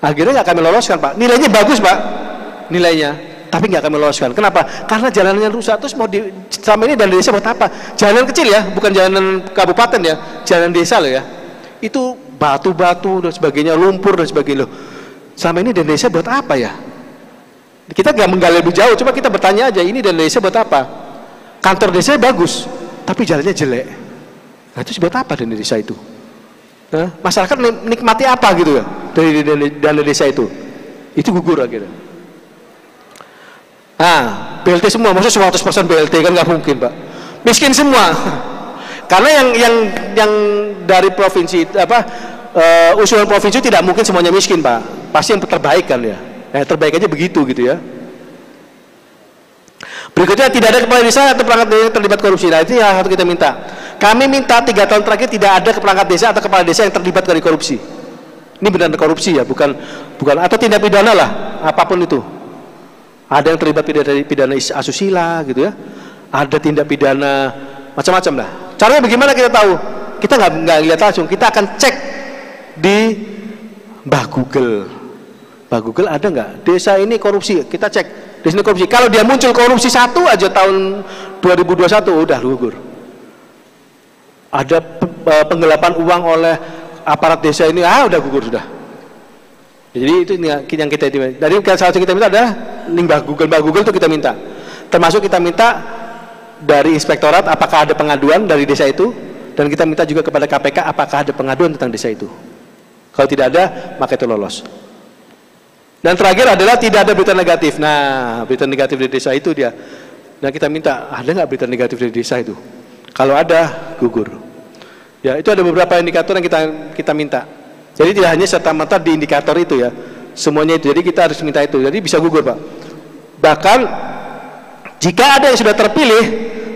Akhirnya nggak kami loloskan, Pak. Nilainya bagus, Pak, nilainya, tapi nggak kami loloskan. Kenapa? Karena jalannya rusak. Terus mau selama ini dana desa buat apa? Jalan kecil ya, bukan jalan kabupaten ya, jalan desa loh ya. Itu batu-batu dan sebagainya, lumpur dan sebagainya loh. Selama ini dana desa buat apa ya? Kita nggak menggali lebih jauh, coba kita bertanya aja, ini dana desa buat apa? Kantor desa bagus, tapi jalannya jelek. Nah, itu buat apa dana desa itu? Nah, masyarakat nikmati apa gitu ya dari dana desa itu? Itu gugur akhirnya. Nah, BLT semua, maksudnya 100% BLT kan nggak mungkin, Pak. Miskin semua. Karena yang dari provinsi usulan provinsi tidak mungkin semuanya miskin, Pak. Pasti yang terbaik kan ya. Nah, terbaik aja begitu gitu ya. Berikutnya, tidak ada kepala desa atau perangkat desa yang terlibat korupsi. Nah, itu yang harus kita minta. Kami minta 3 tahun terakhir tidak ada perangkat desa atau kepala desa yang terlibat dari korupsi. Ini benar korupsi ya, bukan atau tindak pidana lah, apapun itu. Ada yang terlibat pidana asusila gitu ya. Ada tindak pidana macam-macam lah. Caranya bagaimana kita tahu? Kita nggak lihat langsung, kita akan cek di Mbah Google. Mbah Google ada nggak? Desa ini korupsi, kita cek. Desa ini korupsi. Kalau dia muncul korupsi satu aja tahun 2021, udah gugur. Ada penggelapan uang oleh aparat desa ini, udah gugur sudah. Jadi itu yang kita minta. Dari salah satu kita minta adalah Mbah Google itu kita minta. Termasuk kita minta dari inspektorat apakah ada pengaduan dari desa itu, dan kita minta juga kepada KPK apakah ada pengaduan tentang desa itu. Kalau tidak ada, maka itu lolos. Dan terakhir adalah tidak ada berita negatif. Nah, berita negatif dari desa itu dia. Nah, kita minta ada nggak berita negatif dari desa itu? Kalau ada, gugur. Ya, itu ada beberapa indikator yang kita minta. Jadi tidak hanya serta-merta di indikator itu ya, semuanya itu. Jadi kita harus minta itu. Jadi bisa gugur, Pak. Bahkan jika ada yang sudah terpilih,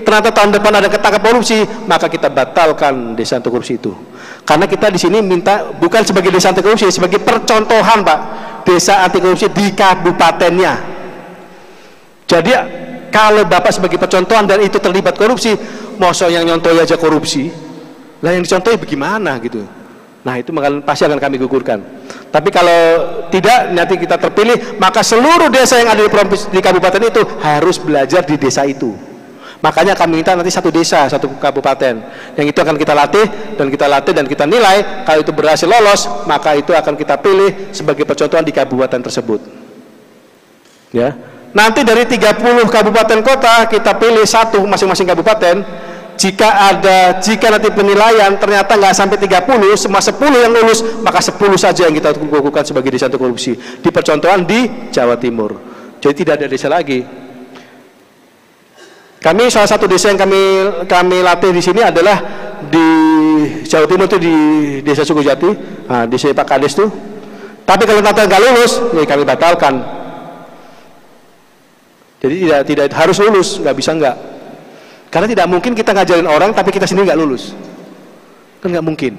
ternyata tahun depan ada ketangkap korupsi, maka kita batalkan desa anti korupsi itu. Karena kita di sini minta bukan sebagai desa anti korupsi, sebagai percontohan, Pak, desa anti korupsi di kabupatennya. Jadi kalau Bapak sebagai percontohan dan itu terlibat korupsi, masa yang nyontohi aja korupsi, lah yang dicontohi bagaimana gitu. Nah, itu pasti akan kami gugurkan. Tapi kalau tidak, nanti kita terpilih, maka seluruh desa yang ada di kabupaten itu harus belajar di desa itu. Makanya kami minta nanti satu desa, satu kabupaten. Yang itu akan kita latih dan kita nilai. Kalau itu berhasil lolos, maka itu akan kita pilih sebagai percontohan di kabupaten tersebut. Ya. Nanti dari 30 kabupaten kota kita pilih satu masing-masing kabupaten. Jika nanti penilaian ternyata nggak sampai 30, semua 10 yang lulus, maka 10 saja yang kita lakukan sebagai desa anti korupsi. Di percontohan di Jawa Timur. Jadi tidak ada desa lagi. Kami salah satu desa yang kami latih di sini adalah di Jawa Timur itu di Desa Sukojati, nah, desa Pak Kades tuh. Tapi kalau ternyata nggak lulus, ya kami batalkan. Jadi tidak harus lulus, nggak bisa nggak. Karena tidak mungkin kita ngajarin orang tapi kita sendiri nggak lulus, kan nggak mungkin.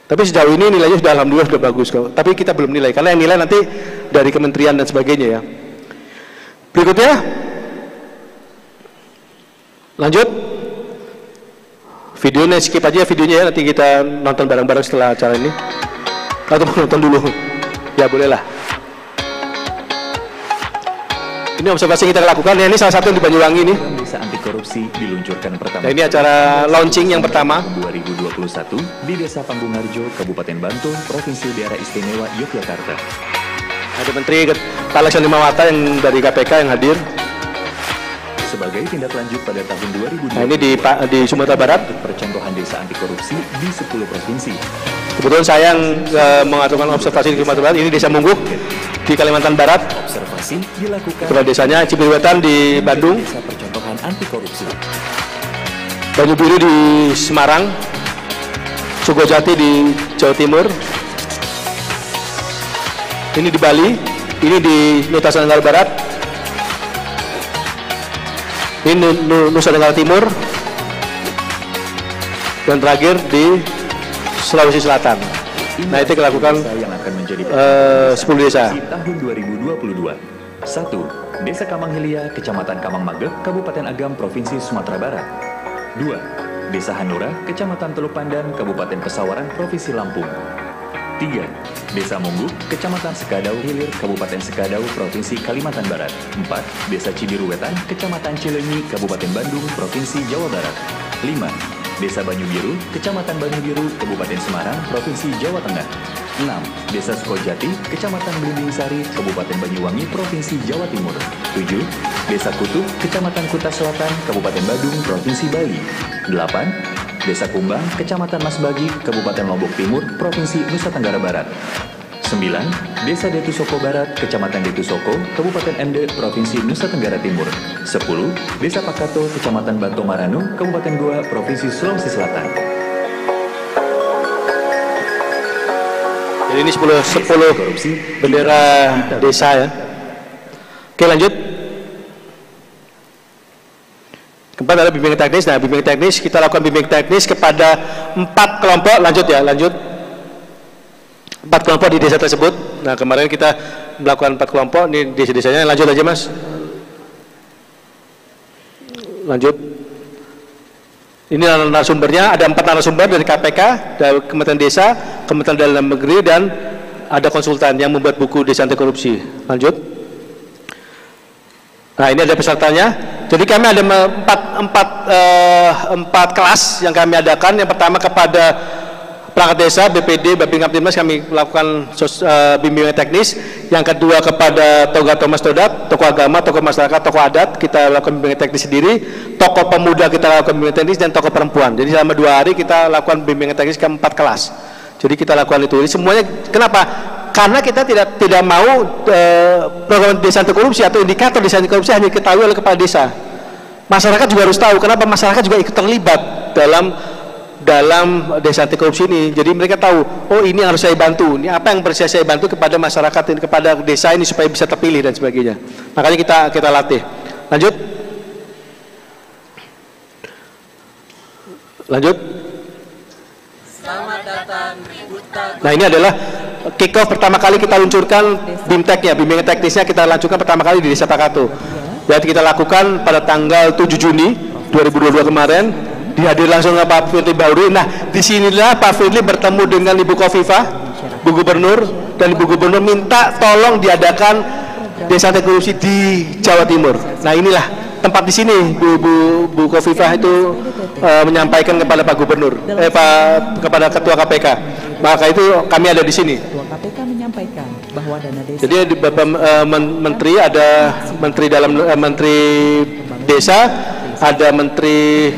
Tapi sejauh ini nilainya sudah alhamdulillah sudah bagus kok. Tapi kita belum nilai, karena yang nilai nanti dari kementerian dan sebagainya ya. Berikutnya, lanjut. Videonya skip aja videonya ya, nanti kita nonton bareng-bareng setelah acara ini. Atau nonton dulu, ya bolehlah. Ini observasi yang kita lakukan. Ya, ini salah satu di Banyuwangi ini. Desa anti korupsi diluncurkan pertama. Nah, ini acara launching yang pertama 2021 di Desa Panggung-Harjo, Kabupaten Bantul, Provinsi Daerah Istimewa Yogyakarta. Ada Menteri Pak Alexander Mawata yang dari KPK yang hadir. Sebagai tindak lanjut pada tahun 2020. Nah, ini di Sumatera Barat. Percontohan desa anti korupsi di 10 provinsi. Kebetulan saya yang mengatakan observasi di Sumatera Barat. Ini Desa Mungguk di Kalimantan Barat. Observasi dilakukan. Kepala desanya Cibiruwetan di Bandung. Desa percontohan anti korupsi. Banyu Biru di Semarang. Sukojati di Jawa Timur. Ini di Bali. Ini di Nusa Tenggara Barat. Ini Nusa Tenggara Timur. Dan terakhir di Sulawesi Selatan. Nah, itu kita lakukan yang akan menjadi 10 desa. di tahun 2022. 1. Desa Kamanghilia, Kecamatan Kamangmagek, Kabupaten Agam, Provinsi Sumatera Barat. 2. Desa Hanura, Kecamatan Teluk Pandan, Kabupaten Pesawaran, Provinsi Lampung. 3. Desa Mungguk, Kecamatan Sekadau Hilir, Kabupaten Sekadau, Provinsi Kalimantan Barat. 4. Desa Cibiruwetan, Kecamatan Cileunyi, Kabupaten Bandung, Provinsi Jawa Barat. 5. Desa Banyu Biru, Kecamatan Banyu Biru, Kabupaten Semarang, Provinsi Jawa Tengah. 6. Desa Sukojati, Kecamatan Belimbing Sari, Kabupaten Banyuwangi, Provinsi Jawa Timur. 7. Desa Kutu, Kecamatan Kuta Selatan, Kabupaten Badung, Provinsi Bali. 8. Desa Kumbang, Kecamatan Masbagi, Kabupaten Lombok Timur, Provinsi Nusa Tenggara Barat. 9. Desa Detusoko Barat, Kecamatan Detusoko, Kabupaten Ende, Provinsi Nusa Tenggara Timur. 10. Desa Pakato, Kecamatan Banto Maranu, Kabupaten Goa, Provinsi Sulawesi Selatan. Jadi ini 10 bendera desa ya. Oke, lanjut. Keempat adalah bimbingan teknis. Nah, bimbingan teknis kita lakukan bimbingan teknis kepada 4 kelompok. Lanjut ya, lanjut. 4 kelompok di desa tersebut. Nah, kemarin kita melakukan 4 kelompok di desa-desanya. Lanjut aja, Mas. Lanjut. Ini narasumbernya, ada 4 narasumber dari KPK, dari Kementerian Desa, Kementerian Dalam Negeri, dan ada konsultan yang membuat buku Desa Anti Korupsi. Lanjut. Nah, ini ada pesertanya. Jadi kami ada 4 kelas yang kami adakan. Yang pertama kepada perangkat desa, BPD, Babinkamtibmas, kami melakukan bimbingan teknis. Yang kedua kepada Toga Thomas Todat, tokoh agama, tokoh masyarakat, tokoh adat, kita lakukan bimbingan teknis sendiri. Tokoh pemuda kita lakukan bimbingan teknis, dan tokoh perempuan. Jadi selama 2 hari kita lakukan bimbingan teknis ke 4 kelas. Jadi kita lakukan itu. Jadi semuanya, kenapa? Karena kita tidak mau program desa anti korupsi atau indikator desa anti korupsi hanya diketahui oleh kepala desa. Masyarakat juga harus tahu. Kenapa? Masyarakat juga ikut terlibat dalam desa anti korupsi ini. Jadi mereka tahu, oh ini harus saya bantu, ini apa yang bisa saya bantu kepada masyarakat ini, kepada desa ini supaya bisa terpilih dan sebagainya. Makanya kita latih. Lanjut. Selamat datang di Buta. Nah, ini adalah kick off pertama kali kita luncurkan BIMTEK-nya, bimbingan teknisnya kita lakukan pertama kali di Desa Pakato. Jadi kita lakukan pada tanggal 7 Juni 2022 kemarin. Dihadir langsung oleh Pak Firly Bahuri. Nah, disinilah Pak Firly bertemu dengan Ibu Khofifah, Bu Gubernur, dan Ibu Gubernur minta tolong diadakan desa anti korupsi di Jawa Timur. Nah, inilah tempat di sini Bu Khofifah itu menyampaikan kepada Pak Gubernur, kepada Ketua KPK. Maka itu kami ada di sini. Ketua KPK menyampaikan bahwa dana desa. Jadi di Menteri ada Menteri Desa, ada Menteri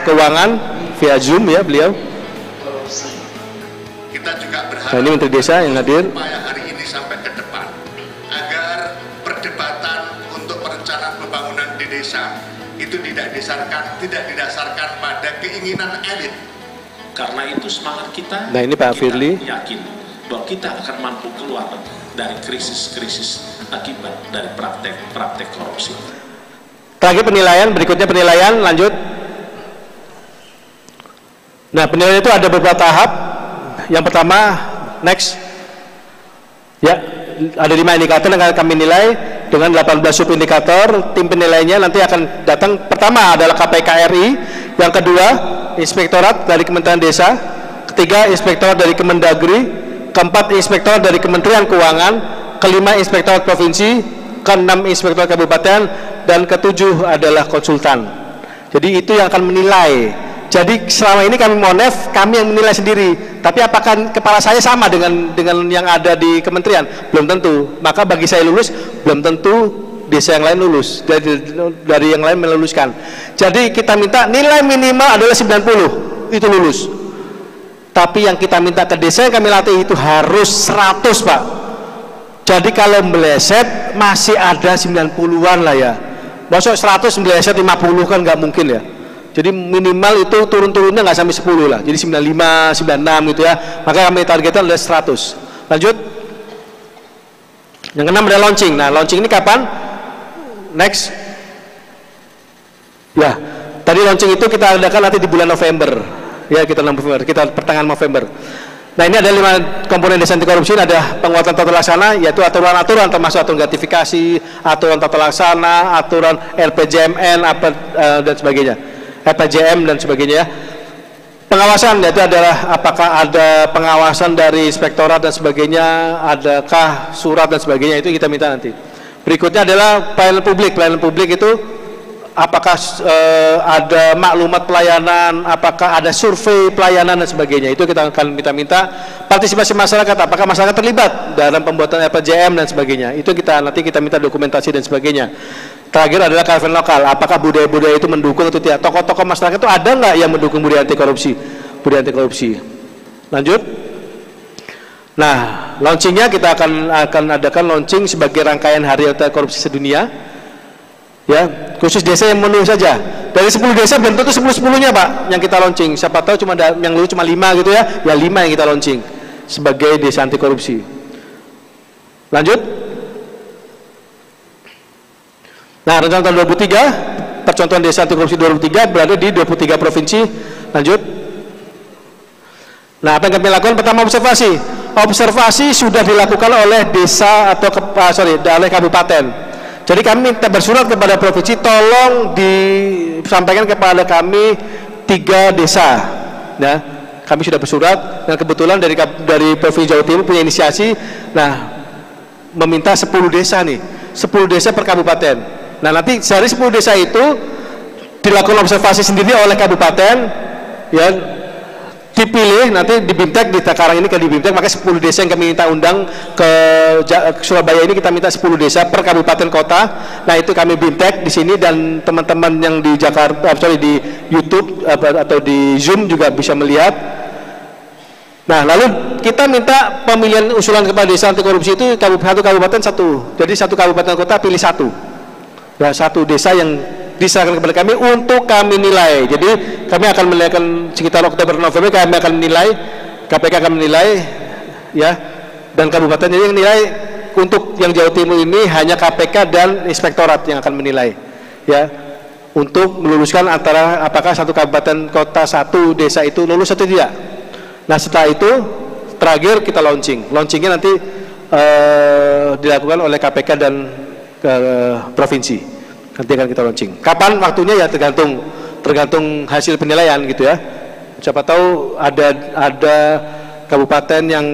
Keuangan via Zoom ya beliau. Kita juga berharap nah, ini Menteri Desa yang hadir. Supaya hari ini sampai ke depan agar perdebatan untuk perencanaan pembangunan di desa itu tidak didasarkan pada keinginan elit. Karena itu semangat kita. Nah, ini Pak Firly yakin bahwa kita akan mampu keluar dari krisis-krisis akibat dari praktek korupsi. Terakhir penilaian, berikutnya penilaian, lanjut. Nah, penilaian itu ada beberapa tahap. Yang pertama, next. Ya, ada 5 indikator yang akan kami nilai dengan 18 sub-indikator. Tim penilainya nanti akan datang. Pertama adalah KPK RI, yang kedua Inspektorat dari Kementerian Desa, ketiga Inspektorat dari Kemendagri, keempat Inspektorat dari Kementerian Keuangan, kelima Inspektorat Provinsi, ke-6 inspektor kabupaten, dan ke-7 adalah konsultan. Jadi itu yang akan menilai. Jadi selama ini kami Monef, kami yang menilai sendiri. Tapi apakah kepala saya sama dengan yang ada di kementerian? Belum tentu. Maka bagi saya lulus, belum tentu desa yang lain lulus. Dari yang lain meluluskan. Jadi kita minta nilai minimal adalah 90, itu lulus. Tapi yang kita minta ke desa yang kami latih itu harus 100, Pak. Jadi kalau meleset masih ada 90-an lah ya. Masuk 100 meleset 50 kan nggak mungkin ya. Jadi minimal itu turun-turunnya nggak sampai 10 lah. Jadi 95, 96 gitu ya. Maka kami targetkan adalah 100. Lanjut. Yang keenam adalah launching. Nah, launching ini kapan? Next. Ya, tadi launching itu kita adakan nanti di bulan November. Ya, kita pertengahan November. Nah, ini ada 5 komponen desa anti korupsi. Ada penguatan tata laksana, yaitu aturan-aturan termasuk aturan gratifikasi, aturan tata laksana, aturan RPJMN dan sebagainya, RPJM dan sebagainya. Pengawasan, yaitu adalah apakah ada pengawasan dari inspektorat dan sebagainya, adakah surat dan sebagainya, itu kita minta nanti. Berikutnya adalah pelayanan publik. Pelayanan publik itu apakah ada maklumat pelayanan, apakah ada survei pelayanan dan sebagainya, itu kita akan minta partisipasi masyarakat, apakah masyarakat terlibat dalam pembuatan RPJM dan sebagainya, itu nanti kita minta dokumentasi dan sebagainya. Terakhir adalah kearifan lokal, apakah budaya-budaya itu mendukung atau tidak, tokoh-tokoh masyarakat itu ada nggak yang mendukung budaya anti korupsi. Lanjut. Nah, launchingnya kita akan adakan launching sebagai rangkaian hari anti korupsi sedunia. Ya, khusus desa yang menulis saja. Dari 10 desa belum tentu 10-10-nya, Pak, yang kita launching. Siapa tahu yang lulus cuma 5 gitu ya. Ya 5 yang kita launching sebagai desa anti korupsi. Lanjut. Nah, rencana tahun 2023, percontohan desa anti korupsi 2023 berada di 23 provinsi. Lanjut. Nah, apa yang kami lakukan? Pertama, observasi. Observasi sudah dilakukan oleh desa atau oleh kabupaten. Jadi kami minta bersurat kepada provinsi, tolong disampaikan kepada kami 3 desa. Ya, kami sudah bersurat dan kebetulan dari Provinsi Jawa Timur punya inisiasi. Nah, meminta 10 desa nih, 10 desa per kabupaten. Nah, nanti dari 10 desa itu dilakukan observasi sendiri oleh kabupaten, ya, dipilih nanti di BIMTEK, di sekarang ini di BIMTEK, maka 10 desa yang kami minta undang ke Surabaya ini, kita minta 10 desa per kabupaten kota. Nah, itu kami BIMTEK di sini, dan teman-teman yang di Jakarta, di YouTube atau di Zoom juga bisa melihat. Nah, lalu kita minta pemilihan usulan kepada desa anti korupsi itu satu kabupaten satu. Jadi satu kabupaten kota pilih satu. Nah, satu desa yang diserahkan kepada kami untuk kami nilai. Jadi kami akan menilaikan sekitar Oktober November, kami akan menilai, KPK akan menilai, ya, dan kabupaten. Jadi yang nilai untuk yang Jawa Timur ini hanya KPK dan inspektorat yang akan menilai, ya, untuk meluluskan antara apakah satu kabupaten kota satu desa itu lulus atau tidak. Nah, setelah itu terakhir kita launching. Launchingnya nanti dilakukan oleh KPK dan provinsi. Nanti akan kita launching. Kapan waktunya ya tergantung hasil penilaian gitu ya. Siapa tahu ada kabupaten yang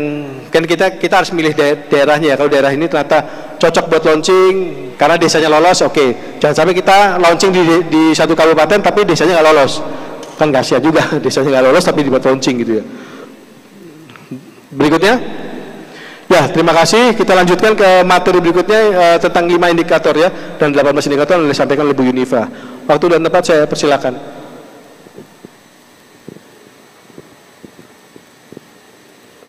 kan kita harus milih daerahnya ya. Kalau daerah ini ternyata cocok buat launching karena desanya lolos, oke. Jangan sampai kita launching di satu kabupaten tapi desanya nggak lolos. Kan kasihan juga desanya nggak lolos tapi dibuat launching gitu ya. Berikutnya. Ya, terima kasih. Kita lanjutkan ke materi berikutnya tentang 5 indikator ya, dan 18 indikator yang disampaikan oleh Bu Yunifa. Waktu dan tempat saya persilakan.